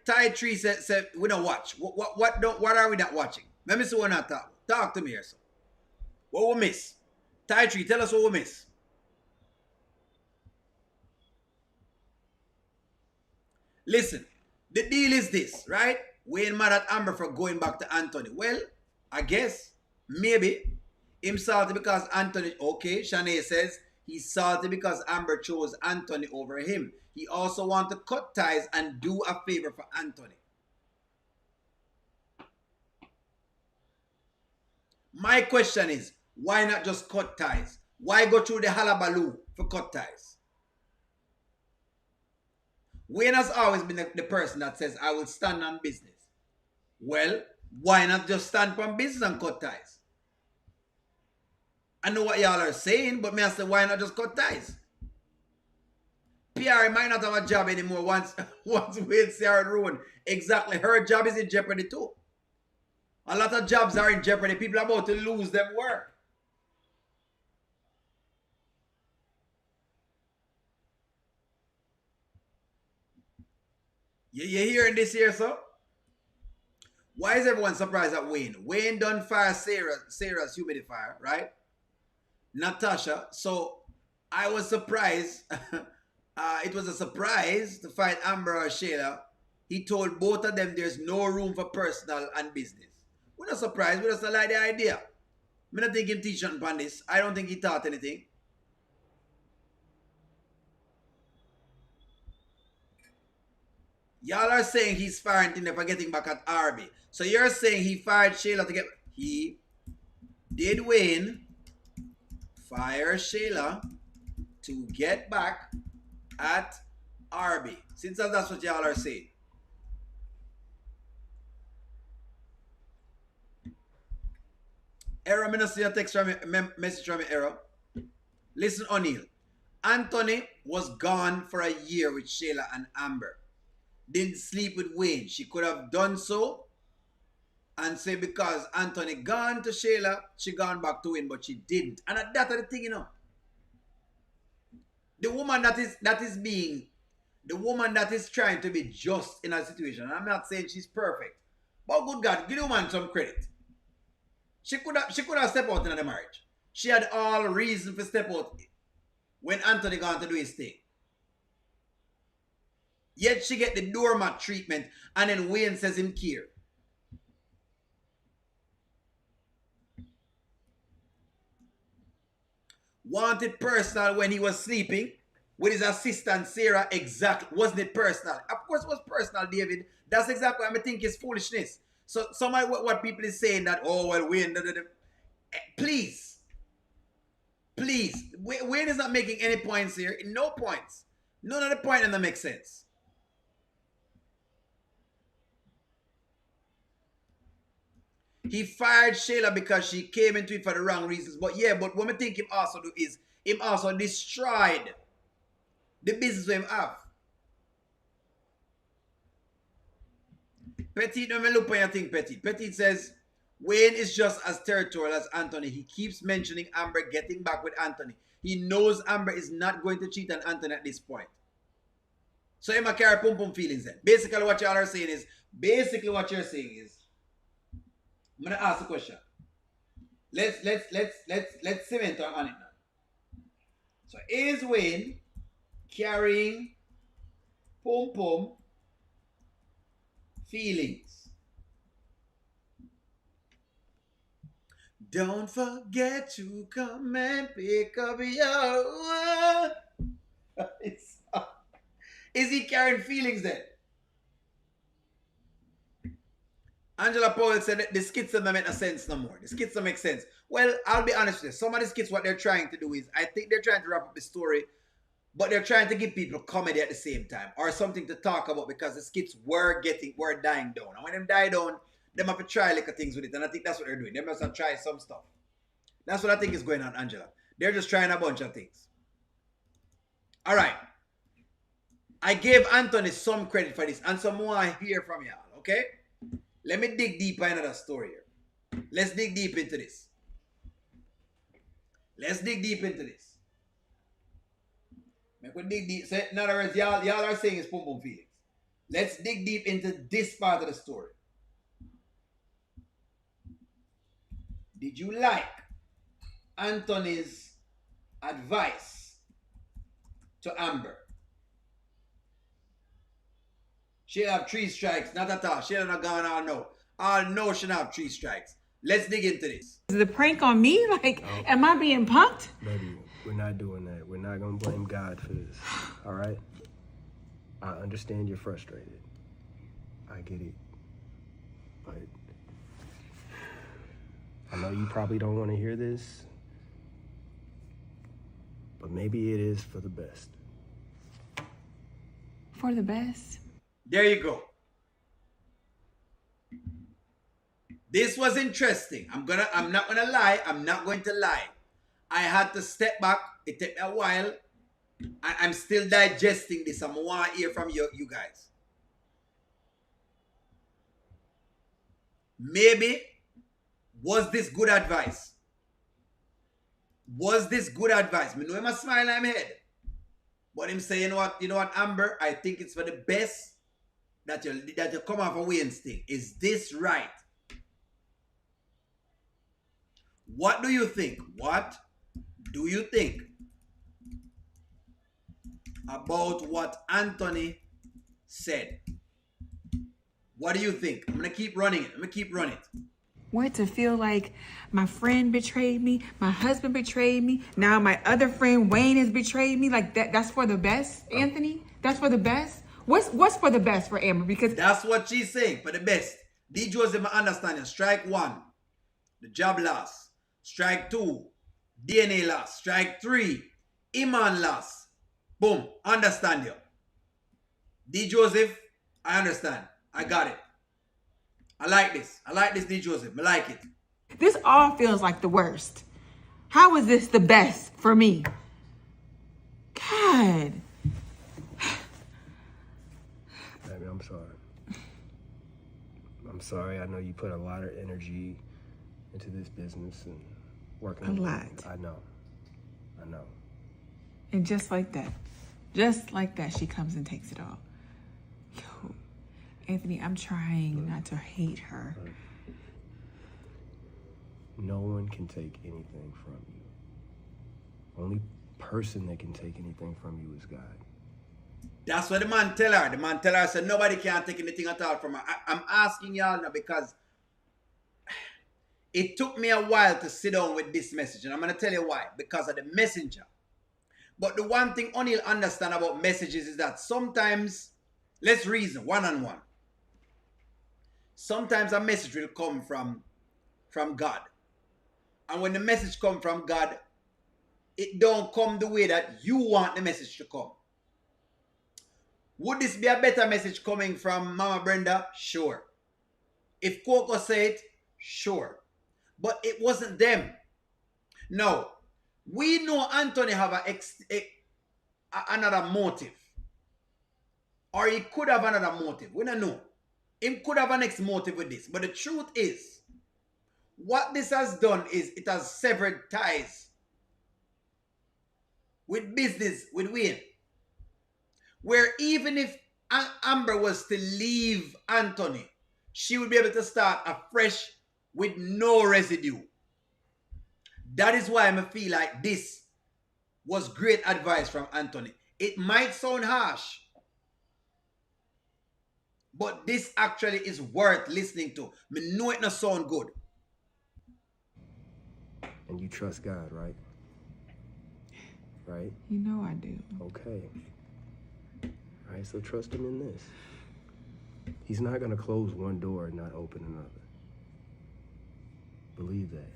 Ty Tree said we don't watch. What are we not watching? Let me see what not talk. Talk to me here, sir. What we miss? Ty Tree, tell us what we miss. Listen, the deal is this, right? Wayne mad at Amber for going back to Anthony. Well, I guess, maybe, him salty because Anthony, okay, Shanae says he's salty because Amber chose Anthony over him. He also wants to cut ties and do a favor for Anthony. My question is, why not just cut ties? Why go through the halabaloo for cut ties? Wayne has always been the person that says, I will stand on business. Well, why not just stand on business and cut ties? I know what y'all are saying, but me I say, why not just cut ties? PR might not have a job anymore once Wayne Sarah ruined. Exactly, her job is in jeopardy too. A lot of jobs are in jeopardy. People are about to lose their work. You hearing this here, sir? Why is everyone surprised at Wayne? Wayne done fire Sarah's humidifier, right? Natasha. So I was surprised. It was a surprise to find Amber or Shayla. He told both of them there's no room for personal and business. We're not surprised. We just like the idea. I don't think him teach nothing on this. I don't think he taught anything. Y'all are saying he's firing Tina for getting back at Arby. So you're saying he fired Shayla to get... He did Wayne fire Shayla to get back at Arby. Since that's what y'all are saying. Error, I'm not see a text from me, message from me, Error. Listen, O'Neal. Anthony was gone for a year with Shayla and Amber. Didn't sleep with Wayne. She could have done so and say because Anthony gone to Shayla, she gone back to Wayne, but she didn't. And that's the thing, The woman that is trying to be just in a situation, and I'm not saying she's perfect, but good God, give the woman some credit. She could have stepped out in the marriage. She had all reason for step out when Anthony gone to do his thing. Yet she get the doormat treatment, and then Wayne says him care. Wanted personal when he was sleeping with his assistant Sarah. Exactly. Wasn't it personal? Of course it was personal, David. That's exactly what I think is foolishness. So somebody what people is saying that, oh well, Wayne, please. Wayne is not making any points here. No points. None of the point doesn't make sense. He fired Shayla because she came into it for the wrong reasons. But yeah, but what I think him also do is him also destroyed the business him have. Petit, let me look on your thing, Petit. Petit says, Wayne is just as territorial as Anthony. He keeps mentioning Amber getting back with Anthony. He knows Amber is not going to cheat on Anthony at this point. So Emma carry pum pum feelings then. Basically what y'all are saying is, I'm gonna ask a question. Let's cement on it now. So is Wayne carrying pum pum feelings? Don't forget to come and pick up your Is he carrying feelings then? Angela Powell said that the skits don't make no sense no more. The skits don't make sense. Well, I'll be honest with you. Some of the skits, what they're trying to do is, I think they're trying to wrap up the story, but they're trying to give people comedy at the same time, or something to talk about, because the skits were dying down. And when them die down, they have to try little things with it. And I think that's what they're doing. They must have tried some stuff. That's what I think is going on, Angela. They're just trying a bunch of things. All right. I gave Anthony some credit for this, and some more I hear from y'all, okay? Let me dig deeper into that story here. Let's dig deep into this. Make we dig deep. So in other words, y'all are saying it's pum pum feelings. Let's dig deep into this part of the story. Did you like Anthony's advice to Amber? She'll have 3 strikes. Not at all. She'll not gone all no. All no, she'll have 3 strikes. Let's dig into this. Is the prank on me? Like, am I being punked? Baby, we're not doing that. We're not going to blame God for this. All right? I understand you're frustrated. I get it. But I know you probably don't want to hear this. But maybe it is for the best. For the best? There you go. This was interesting. I'm not gonna lie. I'm not going to lie. I had to step back. It took me a while. I'm still digesting this. I want to hear from you guys. Maybe, was this good advice? Was this good advice? Me know him a smile on my head. But him say, you know what, Amber, I think it's for the best that you come off a Wayne's thing. Is this right? What do you think? What do you think about what Anthony said? What do you think? I'm going to keep running it. What, to feel like my friend betrayed me, my husband betrayed me, now my other friend Wayne has betrayed me? Like that's for the best, Anthony? That's for the best? What's for the best for Amber? Because that's what she's saying, for the best. D. Joseph, I understand you. Strike 1, the job loss. Strike 2, DNA loss. Strike 3, Iman loss. Boom, understand you. D. Joseph, I understand. I got it. I like this, D. Joseph. I like it. this all feels like the worst. How is this the best for me? God. Baby, I'm sorry. I'm sorry. I know you put a lot of energy into this business and working. A lot. I know. And just like that, she comes and takes it all. Yo, Anthony, I'm trying not to hate her. No one can take anything from you. Only person that can take anything from you is God. That's what the man tell her. The man tell her, said nobody can take anything at all from her. I'm asking y'all now because it took me a while to sit down with this message. And I'm going to tell you why. Because of the messenger. But the one thing only you'll understand about messages is that sometimes, let's reason one-on-one. Sometimes a message will come from God. And when the message comes from God, it don't come the way that you want the message to come. Would this be a better message coming from Mama Brenda? Sure. If Coco said it, sure. But it wasn't them. No. We know Anthony have another motive. Or he could have another motive. We don't know. Him could have an next motive with this. But the truth is, what this has done is it has severed ties with business, with Wayne. Where even if Amber was to leave Anthony, she would be able to start afresh with no residue. That is why I feel like this was great advice from Anthony. It might sound harsh, but this actually is worth listening to. Me know it not sound good. And you trust God, right? Right? You know I do. Okay. All right, so trust him in this. He's not going to close one door and not open another. Believe that.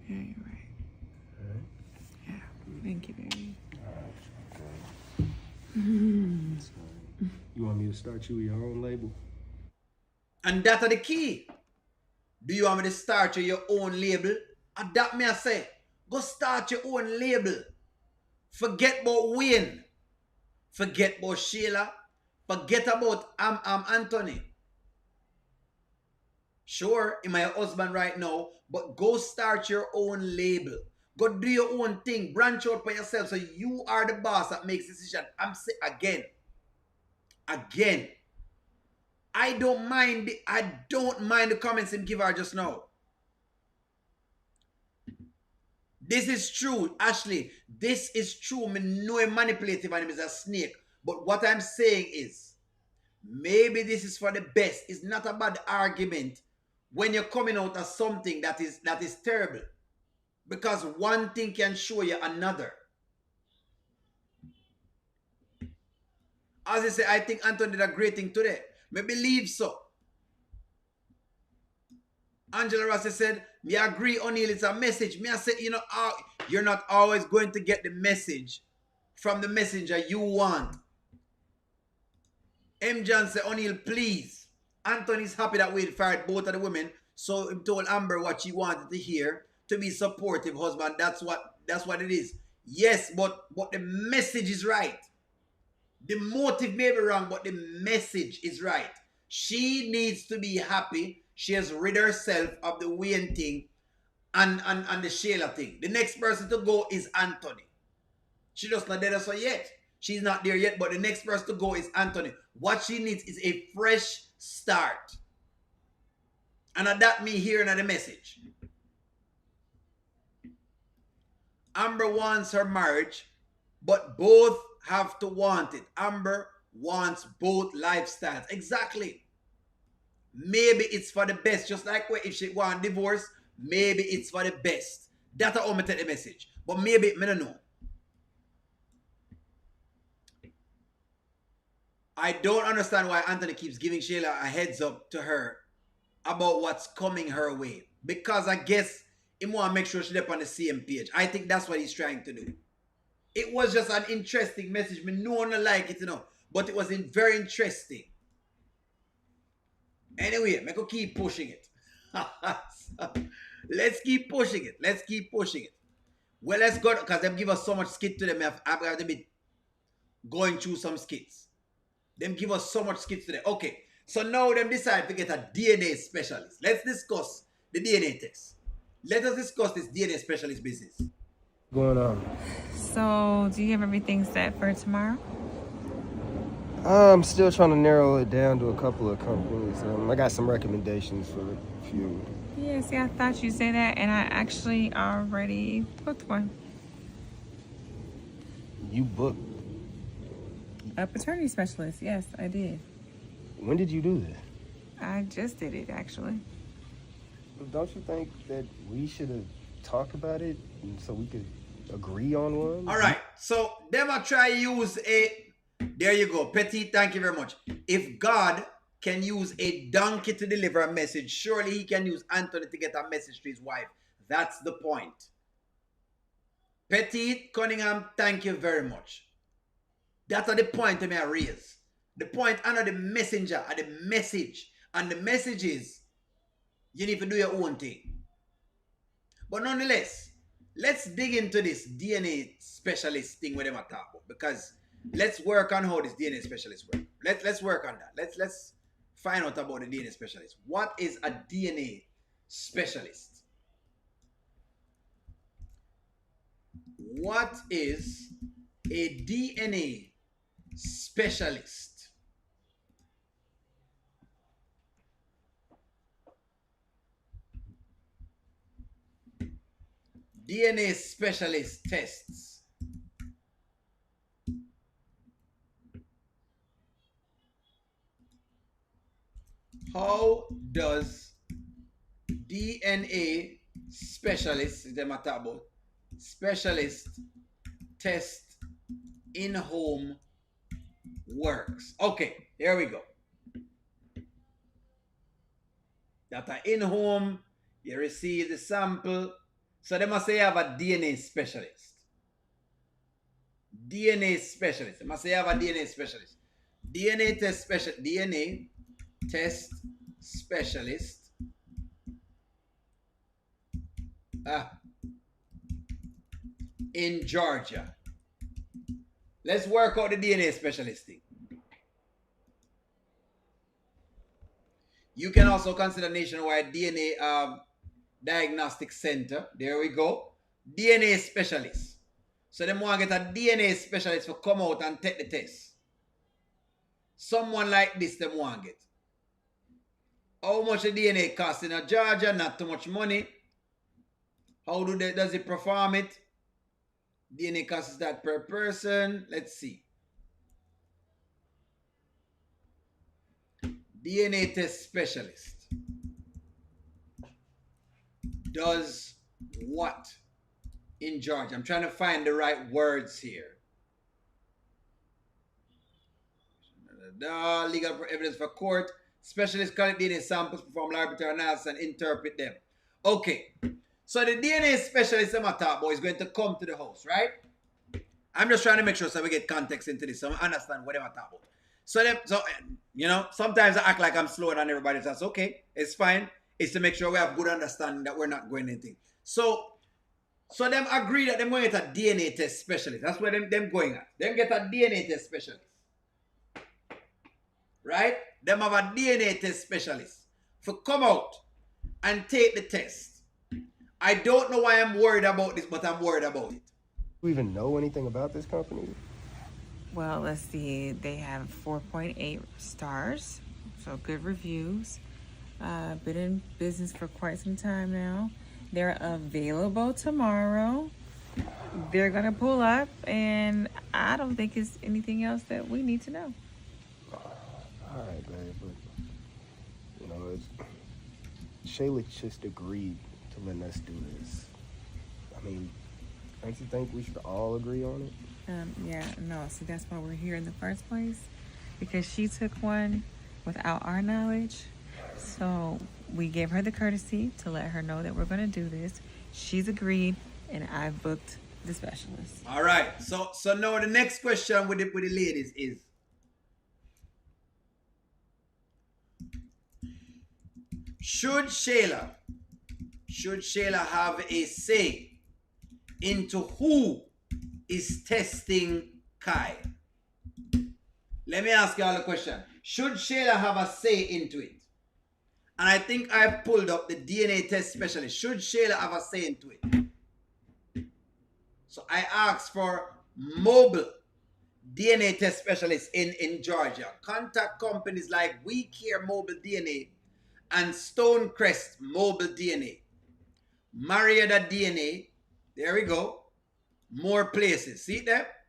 Yeah, you're right. All right? Yeah. Thank you, baby. You want me to start you your own label? And that's the key. Do you want me to start your own label? And that me I say, go start your own label. Forget about Wayne. Forget about Shayla. Forget about Anthony. Sure, I'm my husband right now, but go start your own label. Go do your own thing. Branch out for yourself so you are the boss that makes decision. I'm saying again. I don't mind the comments him give her just now. This is true, Ashley. This is true. Me know him manipulative and him is a snake. But what I'm saying is, maybe this is for the best. It's not a bad argument when you're coming out of something that is terrible. Because one thing can show you another. As I say, I think Anthony did a great thing today. Me believe so. Angela Rossi said, me agree, O'Neill, it's a message. Me I said, you're not always going to get the message from the messenger you want. M. John said, O'Neill, please. Anthony's happy that we fired both of the women. So he told Amber what she wanted to hear, to be supportive husband. That's what it is. Yes, but the message is right. The motive may be wrong, but the message is right. She needs to be happy. She has rid herself of the Wayne thing and the Shayla thing. The next person to go is Anthony. She just not there so yet. She's not there yet, but the next person to go is Anthony. What she needs is a fresh start. And that me hearing the message. Amber wants her marriage, but both have to want it. Amber wants both lifestyles. Exactly. Maybe it's for the best. Just like if she want divorce, maybe it's for the best. That's how I take the message. But maybe, I don't know. I don't understand why Anthony keeps giving Shayla a heads up to her about what's coming her way. Because I guess he want to make sure she's up on the same page. I think that's what he's trying to do. It was just an interesting message. No one like it, but it was very interesting. Anyway, I go keep pushing it. Let's keep pushing it. Well, let's go, because them give us so much skit to them. I've got to be going through some skits. Them give us so much skits today. Okay, so now them decide to get a DNA specialist. Let's discuss the DNA test. Let us discuss this DNA specialist business. What's going on? So, do you have everything set for tomorrow? I'm still trying to narrow it down to a couple of companies. I got some recommendations for a few. Yeah, see, I thought you'd say that, and I actually already booked one. You booked? A paternity specialist, yes, I did. When did you do this? I just did it, actually. Don't you think that we should have talked about it so we could agree on one? All right, so them I try use there you go, Petit, thank you very much. If God can use a donkey to deliver a message, surely he can use Anthony to get a message to his wife. That's the point. Petit Cunningham, thank you very much. That's the point I raise. The point under the messenger and the message. And the message is, you need to do your own thing. But nonetheless, let's dig into this DNA specialist thing with them at talk about, because let's work on how this DNA specialist works. Let's work on that. Let's find out about the DNA specialist. What is a DNA specialist? What is a DNA specialist? DNA specialist tests. How does DNA specialist, specialist test in-home works? Okay, here we go. That are in-home, you receive the sample. So they must say you have a DNA specialist. DNA specialist. They must say you have a DNA specialist. DNA test specialist. DNA test specialist. In Georgia. Let's work out the DNA specialist thing. You can also consider nationwide DNA diagnostic center. There we go. DNA specialist. So them want to get a DNA specialist to come out and take the test. Someone like this them want to get. How much the DNA cost in Georgia? Not too much money. How does it perform it? DNA cost is that per person. Let's see. DNA test specialist does what in Georgia? I'm trying to find the right words here. Legal evidence for court. Specialists collect DNA samples, perform laboratory analysis, and interpret them. Okay. So the DNA specialist I'm talking about is going to come to the house, right? I'm just trying to make sure so we get context into this, so I understand what I'm talking about. So you know, sometimes I act like I'm slower than everybody. So that's okay. It's fine. It's to make sure we have good understanding that we're not going anything. So them agree that them going to get a DNA test specialist. That's where them going at. Them get a DNA test specialist. Right? Them have a DNA test specialist for come out and take the test. I don't know why I'm worried about this, but I'm worried about it. Do you even know anything about this company? Well, let's see. They have 4.8 stars, so good reviews. Been in business for quite some time now. They're available tomorrow. They're gonna pull up, and I don't think it's anything else that we need to know. All right, babe, but you know, Shayla just agreed to letting us do this. I mean, don't you think we should all agree on it? Yeah, no, see, that's why we're here in the first place, because she took one without our knowledge. So we gave her the courtesy to let her know that we're going to do this. She's agreed, and I've booked the specialist. All right. So now the next question with the ladies is, should Shayla have a say into who is testing Kai? Let me ask you all a question. Should Shayla have a say into it? And I think I've pulled up the DNA test specialist. Should Shayla have a say into it? So I asked for mobile DNA test specialists in Georgia. Contact companies like We Care Mobile DNA and Stonecrest Mobile DNA. Marietta DNA. There we go. More places. See that?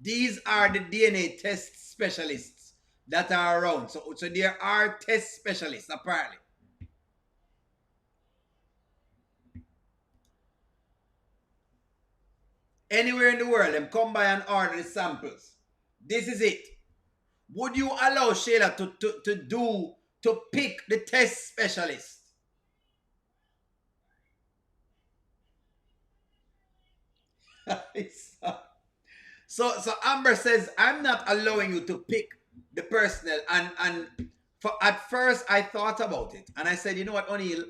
These are the DNA test specialists that are around. So there are test specialists apparently. Anywhere in the world, them come by and order the samples. This is it. Would you allow Shayla to pick the test specialist? So Amber says, I'm not allowing you to pick the personnel. And at first I thought about it. And I said, you know what, O'Neill?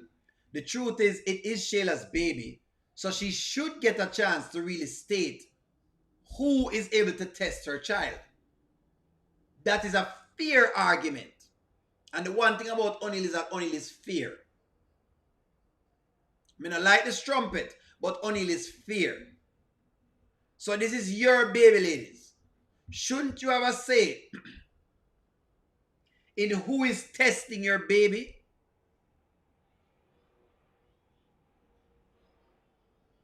The truth is, it is Shayla's baby. So she should get a chance to really state who is able to test her child. That is a fear argument. And the one thing about O'Neal is that O'Neal is fear. I mean, I like this trumpet, but O'Neal is fear. So this is your baby, ladies. Shouldn't you have a say in who is testing your baby?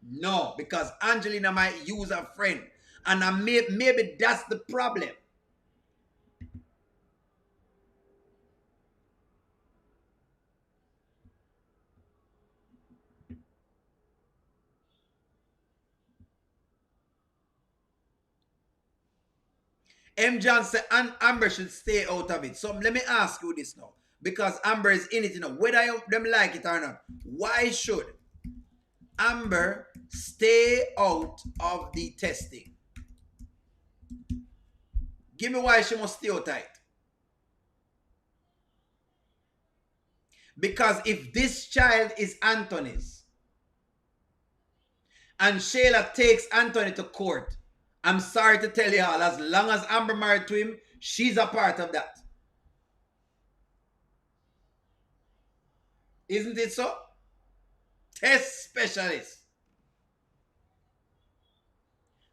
No, because Angelina might use a friend. And maybe that's the problem. M. John said, and Amber should stay out of it. So let me ask you this now. Because Amber is in it, you know, whether them like it or not. Why should Amber stay out of the testing? Give me why she must stay out of it. Because if this child is Anthony's, and Shayla takes Anthony to court, I'm sorry to tell you all, as long as Amber married to him, she's a part of that. Isn't it so? Test specialist.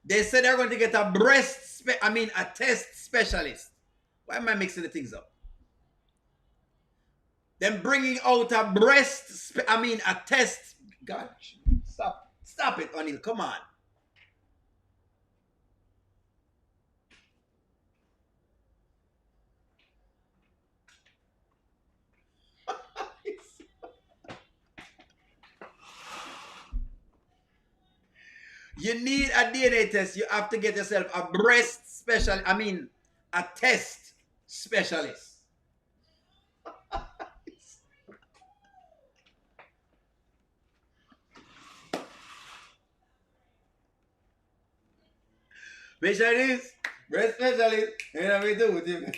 They said they're going to get a a test specialist. Why am I mixing the things up? Then bringing out a a test. God, stop it, O'Neal. Come on. You need a DNA test. You have to get yourself a a test specialist. Specialist, breast specialist. You know what we do with him.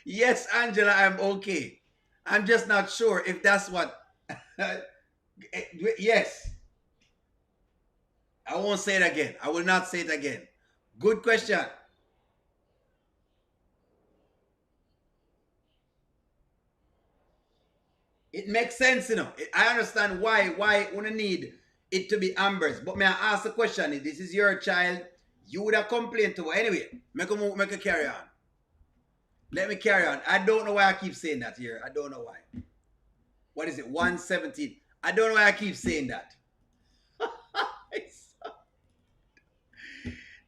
Yes, Angela, I'm okay. I'm just not sure if that's what. Yes. I won't say it again. I will not say it again. Good question. It makes sense, you know. I understand why we need it to be Amber's. But may I ask the question? If this is your child, you would have complained to her. Anyway, make a carry on. Let me carry on. I don't know why I keep saying that here. I don't know why. What is it? 117. I don't know why I keep saying that.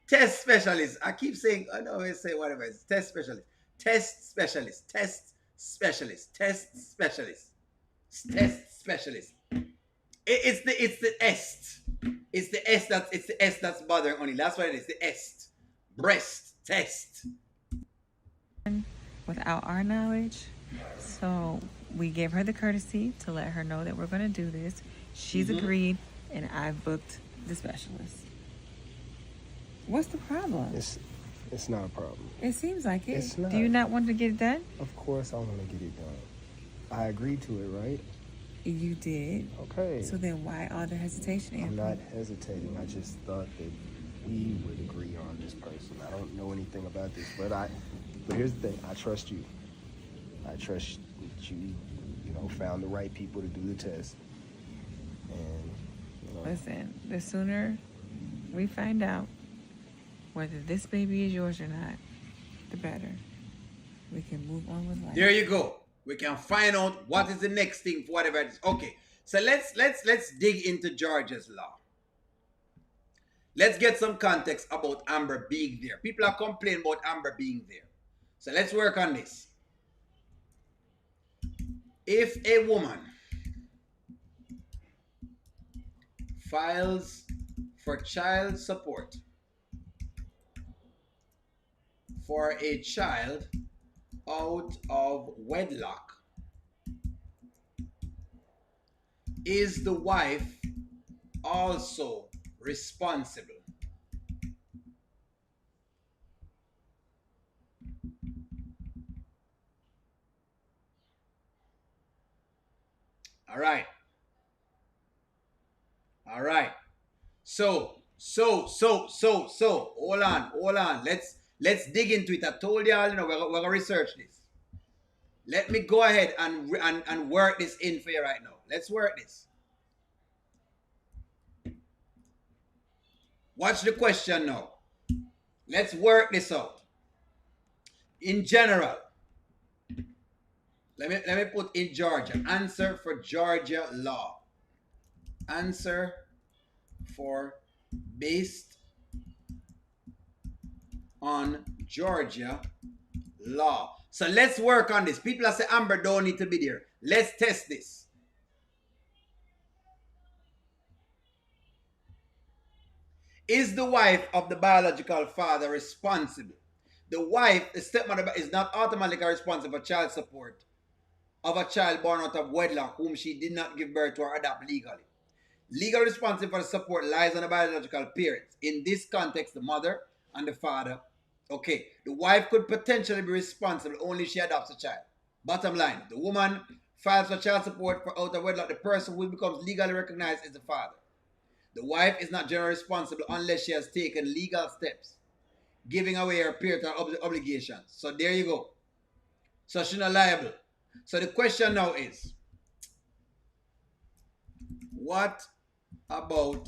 Test specialist. I keep saying, I know I say whatever. It's test specialist. Test specialist. Test specialist. Test specialist. Test specialist. It's the est. It's the S that's bothering only. That's what it is. The est. Breast test. Without our knowledge. So we gave her the courtesy to let her know that we're going to do this. She's agreed, and I've booked the specialist. What's the problem? It's not a problem. It seems like it. It's not. Do you not want to get it done? Of course I want to get it done. I agreed to it, right? You did. Okay. So then why all the hesitation? I'm not hesitating. I just thought that we would agree on this person. I don't know anything about this, but here's the thing. I trust you. I trust that you found the right people to do the test. And, Listen, the sooner we find out whether this baby is yours or not, the better. We can move on with life. There you go. We can find out what is the next thing for whatever it is. Okay, so let's dig into Georgia's law. Let's get some context about Amber being there. People are complaining about Amber being there. So let's work on this. If a woman files for child support for a child out of wedlock, is the wife also responsible? All right. So, hold on. Let's dig into it. I told y'all, we're going to research this. Let me go ahead and work this in for you right now. Let's work this. Watch the question now. Let's work this out. In general, let me put in Georgia. Answer for Georgia law. Answer for based on Georgia law. So let's work on this. People that say Amber don't need to be there. Let's test this. Is the wife of the biological father responsible? The wife, the stepmother, is not automatically responsible for child support of a child born out of wedlock whom she did not give birth to or adopt legally. Legal responsibility for the support lies on the biological parents. In this context, the mother and the father. Okay, the wife could potentially be responsible only if she adopts a child. Bottom line, the woman files for child support for out of wedlock. The person who becomes legally recognized is the father. The wife is not generally responsible unless she has taken legal steps, giving away her parental obligations. So there you go. So she's not liable. So the question now is, what about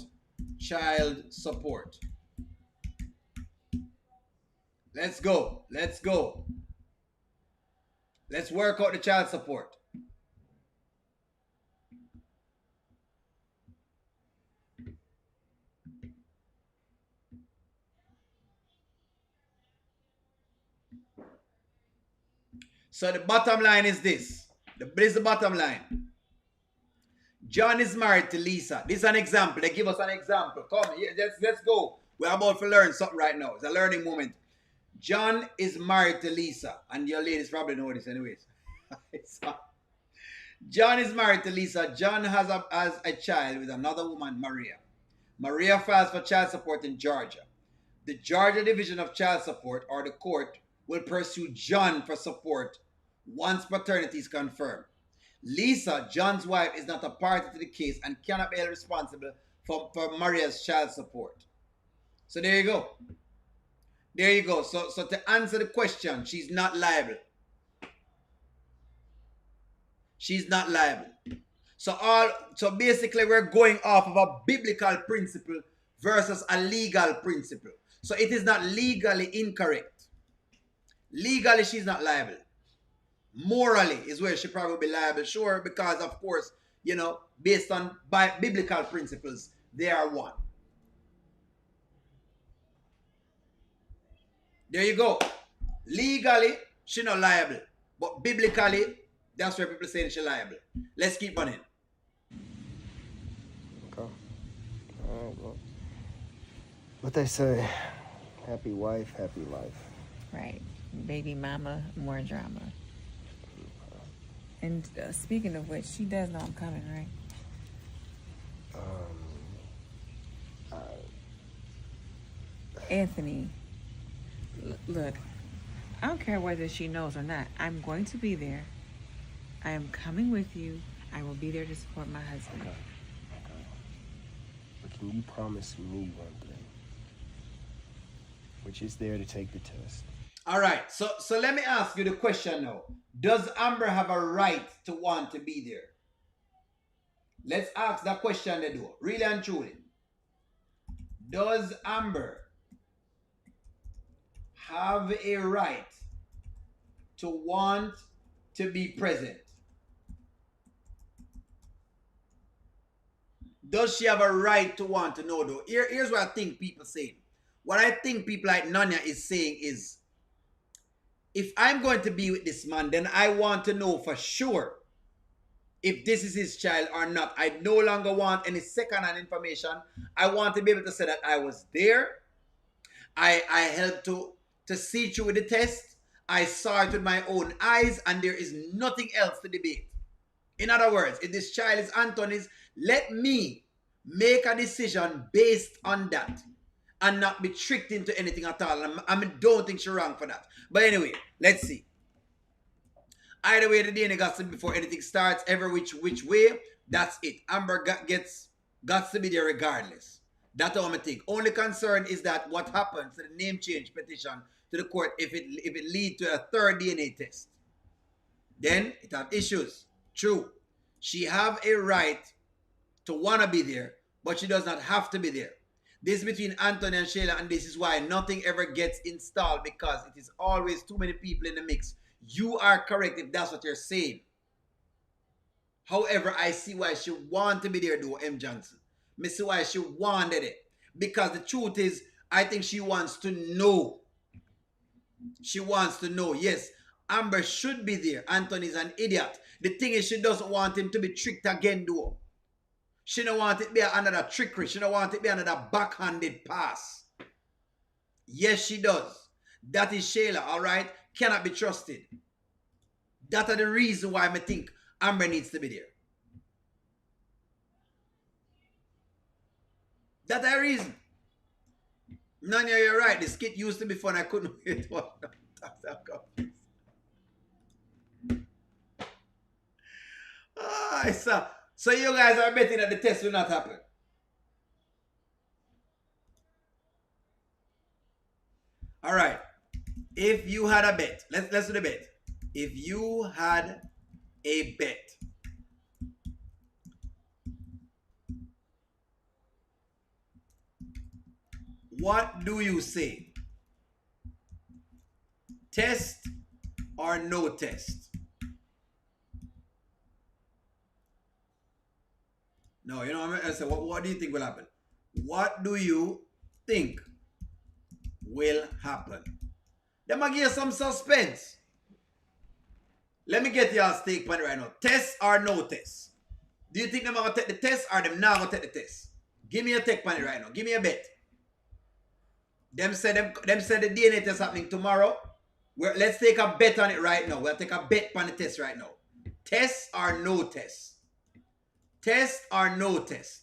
child support? Let's go. Let's go. Let's work out the child support. So the bottom line is this. This is the bottom line. John is married to Lisa. This is an example. They give us an example. Come, let's go. We're about to learn something right now. It's a learning moment. John is married to Lisa. And your ladies probably know this anyways. John is married to Lisa. John has a child with another woman, Maria. Maria files for child support in Georgia. The Georgia Division of Child Support, or the court, will pursue John for support once paternity is confirmed. Lisa, John's wife, is not a party to the case and cannot be held responsible for Maria's child support. So there you go. There you go. So to answer the question, she's not liable. She's not liable. So basically we're going off of a biblical principle versus a legal principle. So it is not legally incorrect. Legally, she's not liable. Morally is where she probably be liable, sure, because of course, based on biblical principles, they are one. There you go. Legally, she's not liable. But biblically, that's where people say she's liable. Let's keep on it. Okay. All right, well. What they say, happy wife, happy life. Right. Baby mama, more drama. And speaking of which, she does know I'm coming, right? Anthony, look, I don't care whether she knows or not. I'm going to be there. I am coming with you. I will be there to support my husband. Okay. But can you promise me one thing? Which is there to take the test. All right. So let me ask you the question now. Does Amber have a right to want to be there? Let's ask that question they do. Really and truly. Does Amber have a right to want to be present? Does she have a right to want to know though? Here's what I think people saying. What I think people like Nanya is saying is, if I'm going to be with this man, then I want to know for sure if this is his child or not. I no longer want any second-hand information. I want to be able to say that I was there. I helped to see through the test. I saw it with my own eyes, and there is nothing else to debate. In other words, if this child is Anthony's, let me make a decision based on that and not be tricked into anything at all. I don't think she's wrong for that. But anyway, let's see. Either way, the DNA got to be before anything starts. Every which way, that's it. Amber got to be there regardless. That's all I think. Only concern is that what happens to the name change petition to the court if it lead to a third DNA test. Then it have issues. True. She have a right to want to be there, but she does not have to be there. This is between Anthony and Shayla, and this is why nothing ever gets installed, because it is always too many people in the mix. You are correct if that's what you're saying. However, I see why she wanted to be there, though, M. Johnson. I see why she wanted it. Because the truth is, I think she wants to know. She wants to know. Yes, Amber should be there. Anthony's an idiot. The thing is, she doesn't want him to be tricked again, though. She don't want it to be another trickery. She don't want it to be another backhanded pass. Yes, she does. That is Shayla, all right? Cannot be trusted. That are the reason why I think Amber needs to be there. That's the reason. Nanya, you're right. The skit used to be fun. I couldn't wait. So you guys are betting that the test will not happen. All right. If you had a bet, let's do the bet. If you had a bet, what do you say? Test or no test? No, you know what I mean? I said, what do you think will happen? What do you think will happen? Let me give you some suspense. Let me get y'all's take on it right now. Test or no test? Do you think they're going to take the test or them not going to take the test? Give me a take on it right now. Give me a bet. Them said the DNA test happening tomorrow. Let's take a bet on it right now. We'll take a bet on the test right now. Test or no test? Test or no test?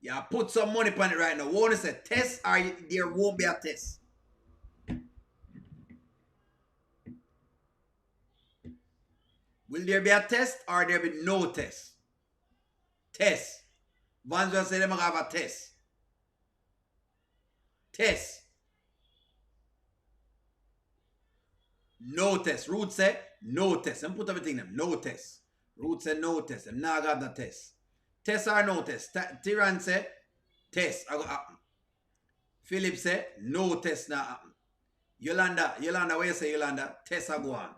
Yeah, put some money on it right now. Want to say test or there won't be a test? Will there be a test or there be no test? Test. Vans will say they're going to have a test. Test. No test. Root say no test. And put everything in them. No test. Root say no test. And now got the test. Test or no test? Tyrann say test. I go happen. Philip say no test now happen. Yolanda, what you say, Yolanda? Test I go on.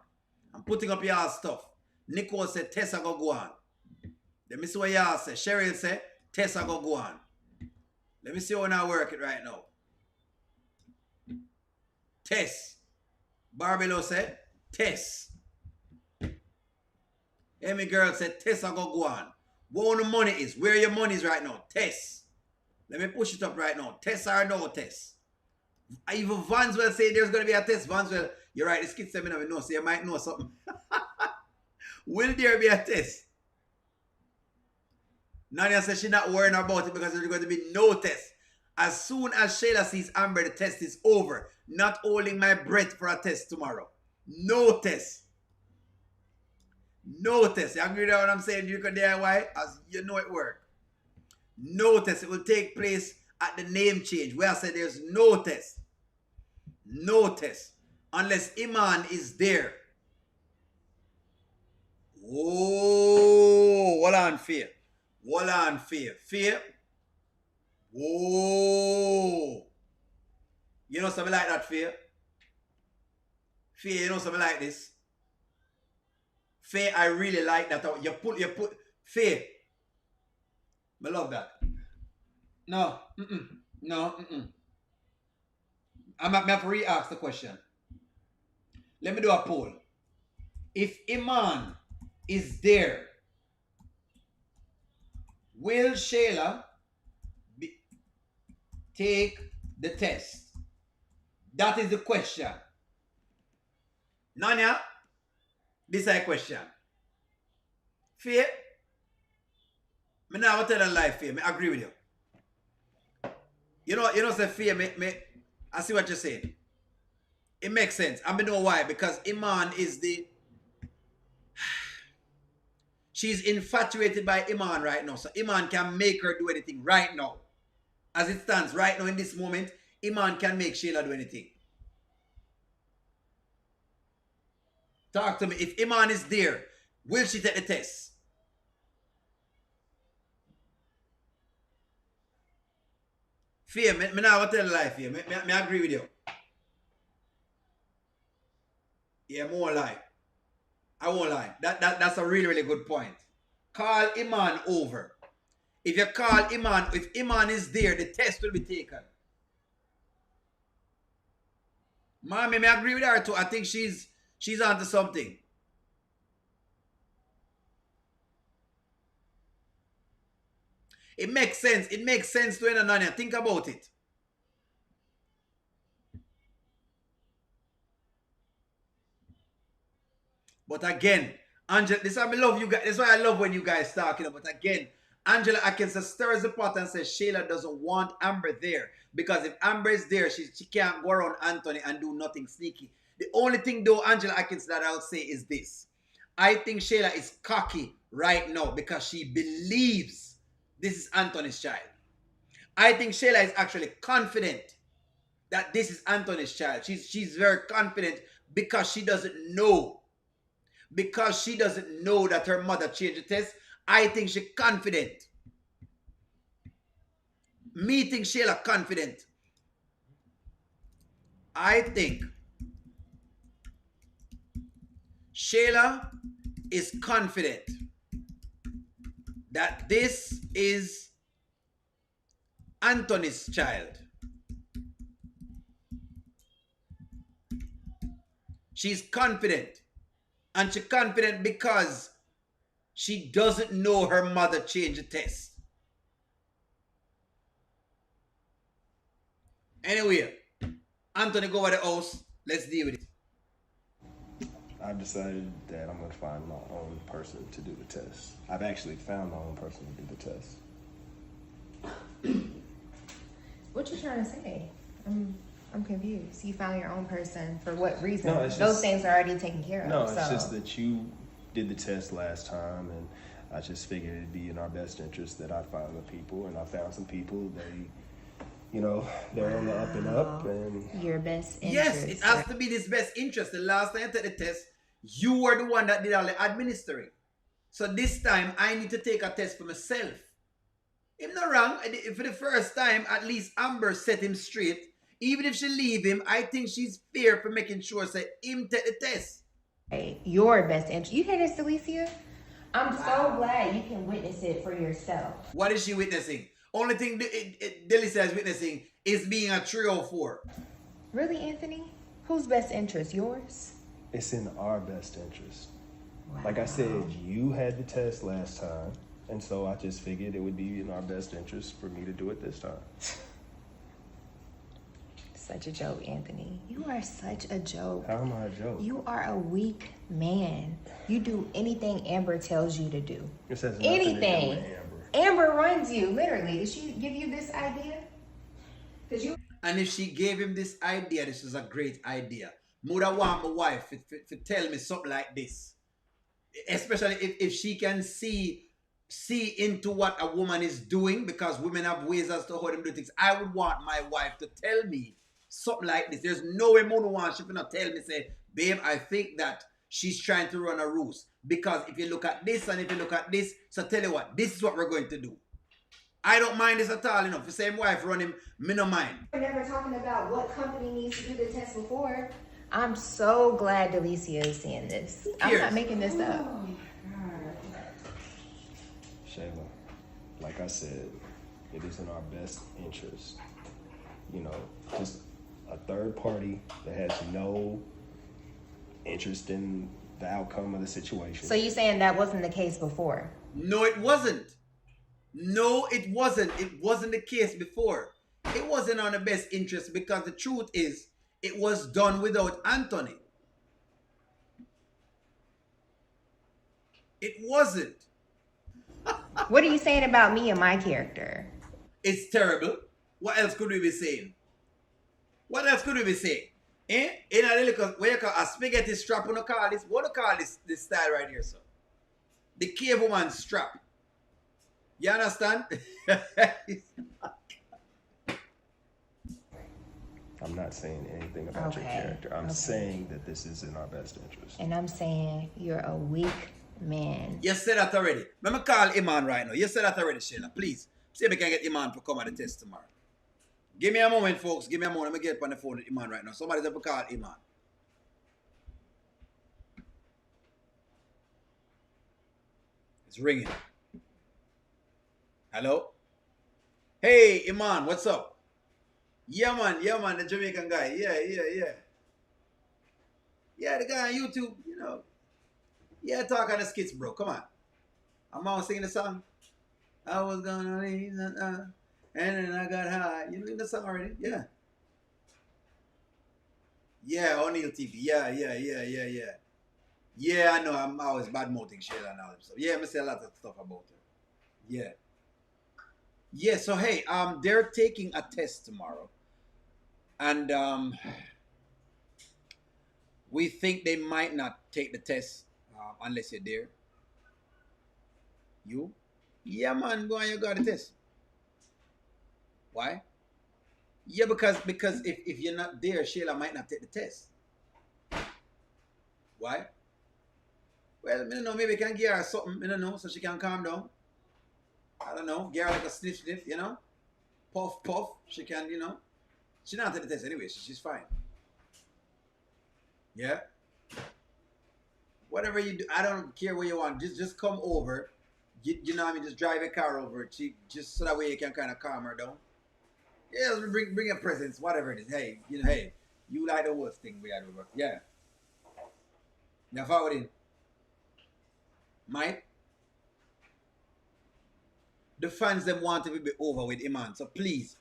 I'm putting up your stuff. Nicole say test I go on. Let me see what y'all say. Cheryl say test I go on. Let me see how I work it right now. Test. Barbelo said test. Amy girl said test I go on. What the money is? Where your money is right now? Test. Let me push it up right now. Test or no test? Even Vans will say there's going to be a test. Vans will, you're right, this kid said me know, so you might know something. Will there be a test? Nanya says she's not worrying about it because there's going to be no test. As soon as Shayla sees Amber, the test is over. Not holding my breath for a test tomorrow. No test. No test. You agree with what I'm saying? You can DIY as you know it works. No test. It will take place at the name change. Where I said there's no test. No test. Unless Iman is there. Oh, hold on, fear. Hold on, fear. Fear. Oh. You know something like that, fear? Fear, you know something like this? Fear, I really like that. You put, fear. I love that. No, no, I'm have to re-ask the question. Let me do a poll. If Iman is there, will Shayla take the test? That is the question. Nanya, this is a question. Fear? I now tell a lie, Fear. I agree with you. You know, say Fear, I see what you're saying. It makes sense. I know why. Because Iman is She's infatuated by Iman right now. So Iman can make her do anything right now. As it stands right now in this moment, Iman can make Shayla do anything. Talk to me. If Iman is there, will she take the test? Fear, me now tell the lie, Fear. Me agree with you. Yeah, more lie. I won't lie. That's a really, really good point. Call Iman over. If you call Iman, if Iman is there, the test will be taken. Mommy, I agree with her too. I think she's onto something. It makes sense. It makes sense to Nanya. Think about it. But again, Angela, this is why I love you guys. This is why I love when you guys talk, But again, Angela Atkinson stirs the pot and says Shayla doesn't want Amber there. Because if Amber is there, she can't go around Anthony and do nothing sneaky. The only thing though, Angela Atkinson, that I'll say is this. I think Shayla is cocky right now because she believes this is Anthony's child. I think Shayla is actually confident that this is Anthony's child. She's very confident because she doesn't know. Because she doesn't know that her mother changed the test. I think she's confident. Me think Shayla confident. I think Shayla is confident that this is Anthony's child. She's confident. And she's confident because she doesn't know her mother changed the test. Anyway, Anthony, go over the house. Let's deal with it. I've decided that I'm going to find my own person to do the test. I've actually found my own person to do the test. What you trying to say? I'm confused. You found your own person for what reason? No, it's those just, things are already taken care of. No, it's just that you did the test last time, and I just figured it'd be in our best interest that I find the people, and I found some people. They're on the up and up, and your best interest. Yes, it has to be this best interest. The last time I took the test, you were the one that did all the administering. So this time, I need to take a test for myself. I'm not wrong. For the first time, at least Amber set him straight. Even if she leave him, I think she's fair for making sure that him take the test. Hey, your best interest. You hear this, Delicia? I'm so glad you can witness it for yourself. What is she witnessing? Only thing Delicia is witnessing is being a 304. Really, Anthony? Whose best interest? Yours? it's in our best interest. Wow. Like I said, you had the test last time, and so I just figured it would be in our best interest for me to do it this time. Such a joke, Anthony. You are such a joke. How am I a joke? You are a weak man. You do anything Amber tells you to do. This has nothing Anything. to do with Amber. Amber runs you, literally. Did she give you this idea? And if she gave him this idea, this was a great idea. Would want my wife to tell me something like this. Especially if she can see into what a woman is doing, because women have ways as to how them do things. I would want my wife to tell me something like this. There's no way Mono wants she not tell me, say, babe, I think that she's trying to run a ruse. Because if you look at this and if you look at this, so tell you what, this is what we're going to do. I don't mind this at all, you know. If the same wife run him, me no mind. We're never talking about what company needs to do the test before. I'm so glad Delicia is seeing this. I'm not making this up. Shayla, like I said, it is in our best interest. You know, just a third party that has no interest in the outcome of the situation. So you saying that wasn't the case before? No, it wasn't. No, it wasn't. It wasn't the case before. It wasn't on the best interest because the truth is, it was done without Anthony. It wasn't. What are you saying about me and my character? It's terrible. What else could we be saying? What else could we be saying? Eh? In a little, where you call a spaghetti strap, what do you call this? What do you call this style right here, sir? The cave woman strap. You understand? I'm not saying anything about your character. I'm saying that this is in our best interest. And I'm saying you're a weak man. You said that already. Let me call Iman right now. You said that already, Shayla. Please. See if we can get Iman to come at the test tomorrow. Give me a moment, folks. Give me a moment. Let me get on the phone with Iman right now. Somebody's up to call Iman. It's ringing. Hello? Hey, Iman, what's up? Yeah, man, the Jamaican guy. Yeah. Yeah, the guy on YouTube, you know. Yeah, talk on the skits, bro. Come on. I'm all singing the song. I was gonna leave, and then I got high. You know the song already? Yeah. Yeah, O'Neal TV. Yeah. Yeah, I know. I'm always bad-mouthing Shayla and all that stuff. Yeah, I say a lot of stuff about her. Yeah. Yeah, so hey, they're taking a test tomorrow. And we think they might not take the test unless you're there. You? Yeah, man, go on, you got the test. Why? Yeah, because if you're not there, Shayla might not take the test. Why? Well, I don't know, maybe I can give her something, I don't know, so she can calm down. I don't know, give her like a sniff, you know? Puff, she can, you know. She not take the test anyway, so she's fine. Yeah? Whatever you do, I don't care where you want, just come over. You know what I mean? Just drive a car over, just so that way you can kind of calm her down. Yeah, bring a presents, whatever it is. Hey, you know, hey, you like the worst thing we had over. Yeah. Now forward in. Mike? The fans them want to be over with Iman. So please.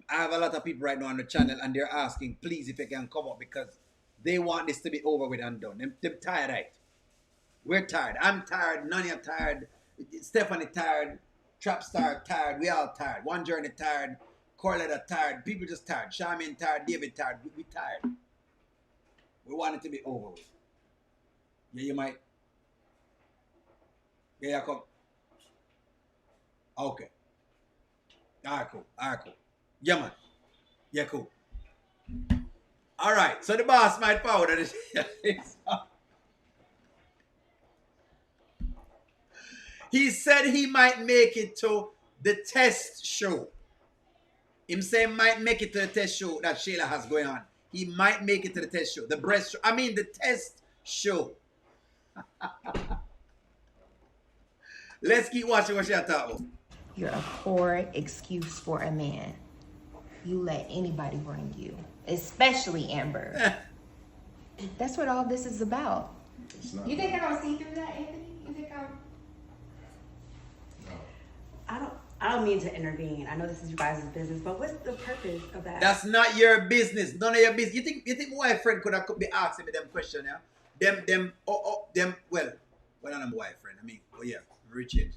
I have a lot of people right now on the channel and they're asking, please, if you can come up because they want this to be over with and done. They're tired, right? We're tired. I'm tired. None of you are tired. Stephanie tired. Trapstar tired. We all tired. One Journey tired. Corletta tired. People just tired. Charmaine tired. David tired. We tired. We want it to be over with. Yeah, you might. Yeah, come. Okay. All right, cool. Yeah, man. Yeah, cool. All right. So the boss might forward it. He said he might make it to the test show. Him saying might make it to the test show that Shayla has going on. He might make it to the test show. The breast show. The test show. Let's keep watching what she'll talk about. You're a poor excuse for a man. You let anybody bring you, especially Amber. That's what all this is about. You think I don't see through that, Anthony? You think I don't mean to intervene. I know this is you guys' business, but what's the purpose of that? That's not your business. None of your business. You think my friend could be asking me them question, yeah? Well, I'm my friend. Richard.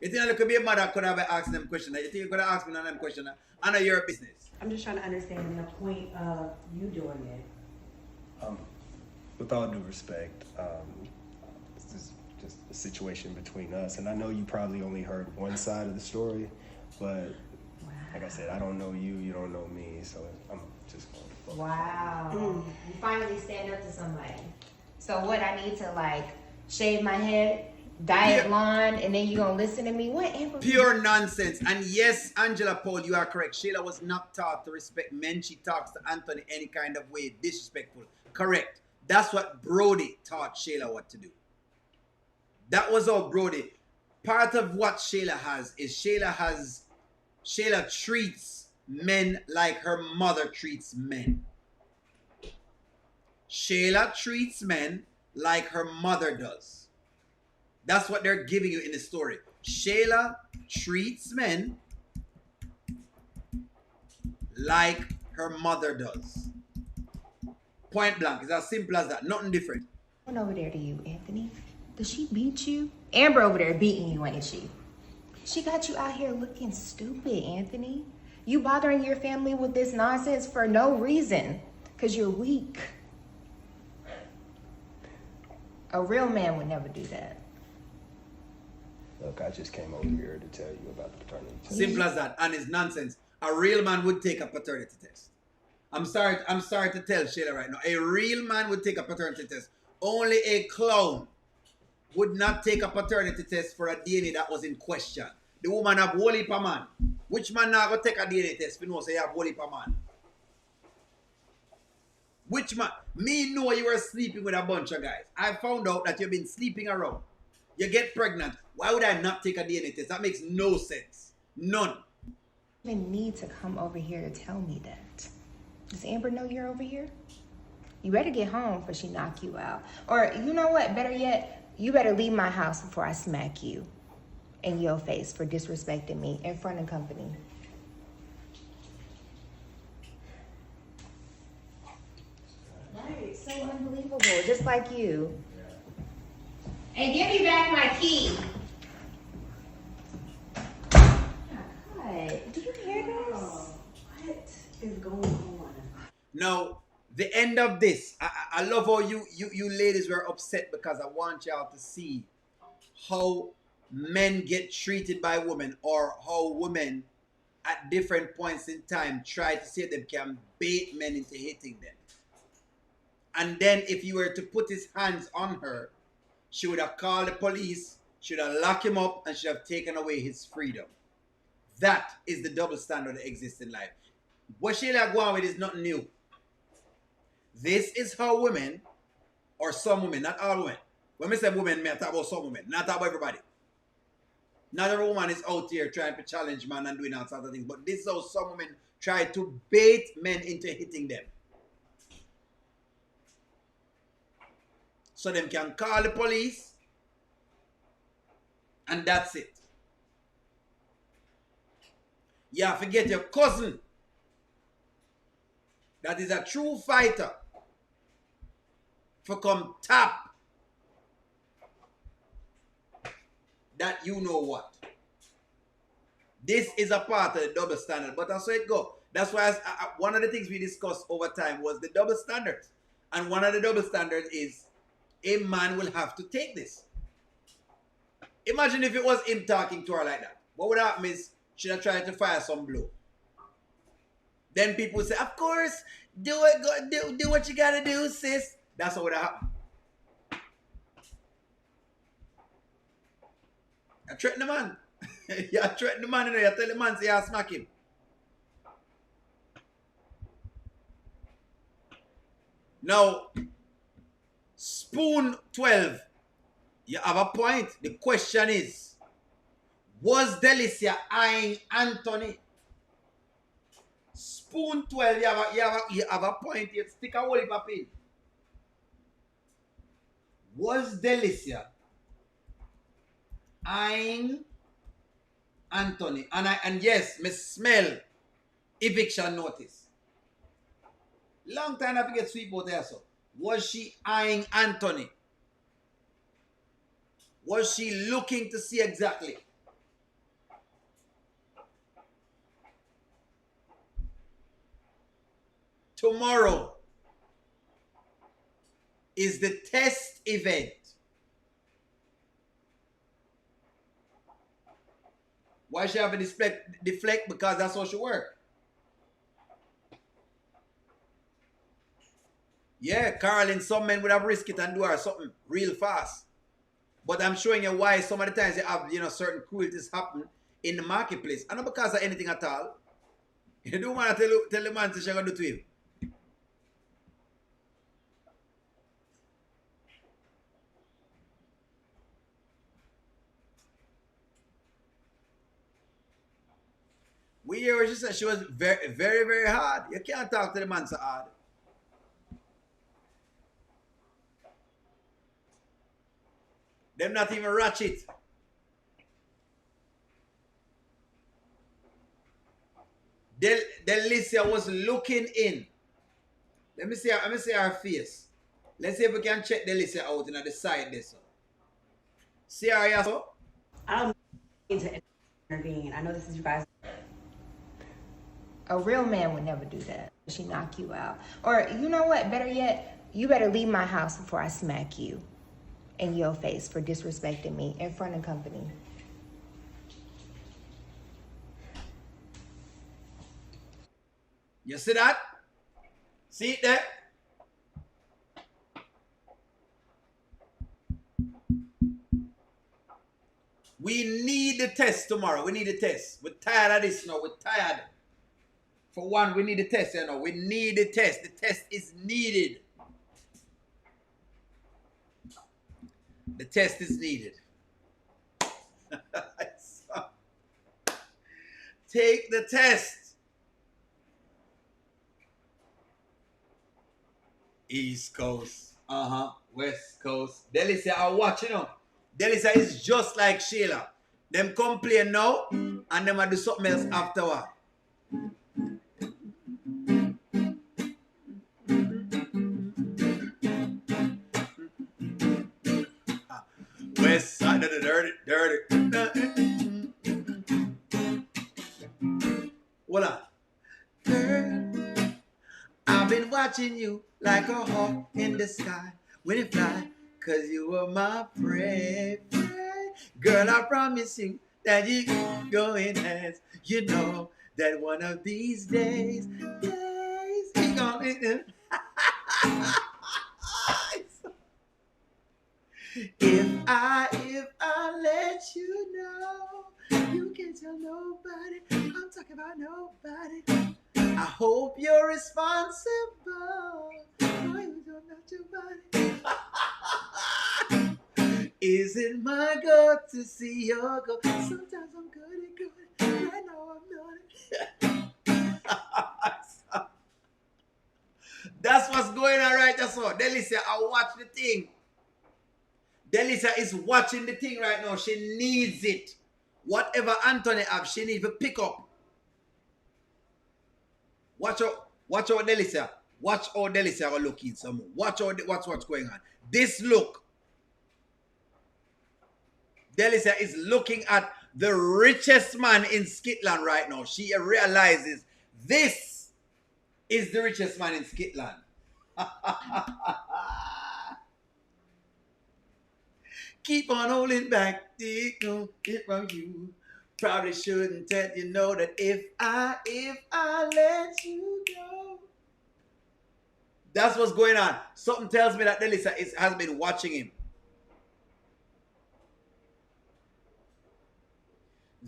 You think it could be a mother could have asked them question? You think you could have asked me none of them question? I know your business. I'm just trying to understand the point of you doing it. With all due respect, this is just a situation between us, and I know you probably only heard one side of the story, but like I said, I don't know you, you don't know me, so I'm just going to focus. Wow. You finally stand up to somebody. So what, I need to shave my head, dye it blonde, and then you gonna listen to me? What, Amber? Pure nonsense. And yes, Angela Paul, you are correct. Shayla was not taught to respect men. She talks to Anthony any kind of way, disrespectful. Correct. That's what Brody taught Shayla what to do. That was all Brody. Part of what Shayla has is Shayla treats men like her mother treats men. Shayla treats men like her mother does. That's what they're giving you in the story. Shayla treats men like her mother does. Point blank. It's as simple as that. Nothing different. Went over there to you, Anthony. Does she beat you? Amber over there beating you, ain't she? She got you out here looking stupid, Anthony. You bothering your family with this nonsense for no reason. Because you're weak. A real man would never do that. Look, I just came over here to tell you about the paternity test. Simple as that. And it's nonsense. A real man would take a paternity test. I'm sorry to tell Shayla right now. A real man would take a paternity test. Only a clown would not take a paternity test for a DNA that was in question. The woman have whole heap of man. Which man now go take a DNA test if you know say you have whole heap of man? Which man? Me know you were sleeping with a bunch of guys. I found out that you've been sleeping around. You get pregnant. Why would I not take a DNA test? That makes no sense. None. You even need to come over here to tell me that. Does Amber know you're over here? You better get home before she knock you out. Or you know what? Better yet, you better leave my house before I smack you in your face for disrespecting me in front of company. Right, so unbelievable, just like you. And give me back my key. Oh my God, do you hear this? What is going on? Now, the end of this, I love how you ladies were upset because I want y'all to see how men get treated by women, or how women at different points in time try to see if they can bait men into hitting them. And then if you were to put his hands on her, she would have called the police, should have locked him up, and should have taken away his freedom. That is the double standard that exists in life. What Shayla going with is nothing new. This is how women, or some women, not all women. When we say women, I talk about some women, not talk about everybody. Not every woman is out here trying to challenge man and doing all sorts of things. But this is how some women try to bait men into hitting them. So them can call the police, and that's it. You have to get your cousin that is a true fighter for come tap that you know what. This is a part of the double standard, but that's how it go. That's why one of the things we discussed over time was the double standards. And one of the double standards is a man will have to take this. Imagine if it was him talking to her like that. What would happen is she'd have tried to fire some blow. Then people would say, of course, do what you gotta do, sis. That's what would have happened. I threaten the man. You threaten the man, you know, you tell the man, say, you smack him. Now, spoon 12, you have a point. The question is, was Delicia eyeing Anthony? Spoon 12, you have a point. You stick a hole in a pin. Was Delicia eyeing Anthony? And yes, me smell eviction notice. Long time I get sweep out there, so. Was she eyeing Anthony? Was she looking to see exactly? Tomorrow is the test event. Why she have a deflect? Because that's how she work. Yeah, Carolyn, some men would have risked it and do her something real fast. But I'm showing you why some of the times you have, certain cruelties happen in the marketplace. And not because of anything at all. You don't want to tell the man to she's going to do to him. We hear what she said. She was very, very, very hard. You can't talk to the man so hard. Them not even ratchet. Delicia was looking in. Let me see her face. Let's see if we can check Delicia out in the side there. So. See her here, so? I don't mean to intervene. I know this is you guys. A real man would never do that. She knock you out. Or you know what? Better yet, you better leave my house before I smack you in your face for disrespecting me in front of company. You see that? See it there? We need the test tomorrow. We need the test. We're tired of this now. We're tired. For one, we need the test, you know. We need the test. The test is needed. The test is needed. So, take the test. East Coast. West Coast. Delicia are watching them. Delicia is just like Shayla. Them complain now and them a do something else afterward. West side of the dirty. Voila. Girl, I've been watching you like a hawk in the sky when it fly, cause you were my prey. Girl, I promise you that you going as you know that one of these days you gonna if I let you know, you can't tell nobody. I'm talking about nobody. I hope you're responsible. Why you don't know your body? Is it my goal to see your goal? Sometimes I'm good at good. Right now I'm not. That's what's going on right that's all. Delicia, I watch the thing. Delicia is watching the thing right now. She needs it. Whatever Anthony have, she needs to pick up. Watch out Delicia. Watch how Delicia are looking some more. Watch what's going on. This look. Delicia is looking at the richest man in Scotland right now. She realizes this is the richest man in Scotland. Keep on holding back, it from you. Probably shouldn't tell you know that if I let you go. That's what's going on. Something tells me that Delicia has been watching him.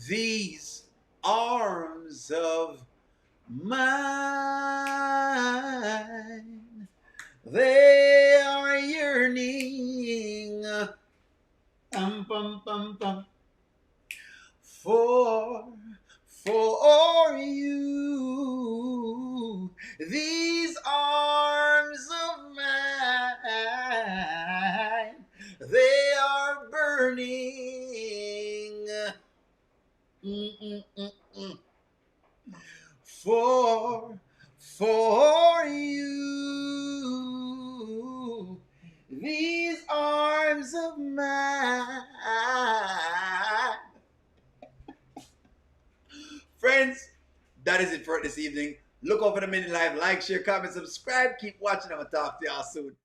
These arms of mine, they are yearning for you. These arms of mine, they are burning for you. These arms of mine. Friends, that is it for this evening. Look out for the Mini Live. Like, share, comment, subscribe. Keep watching. I'm going to talk to y'all soon.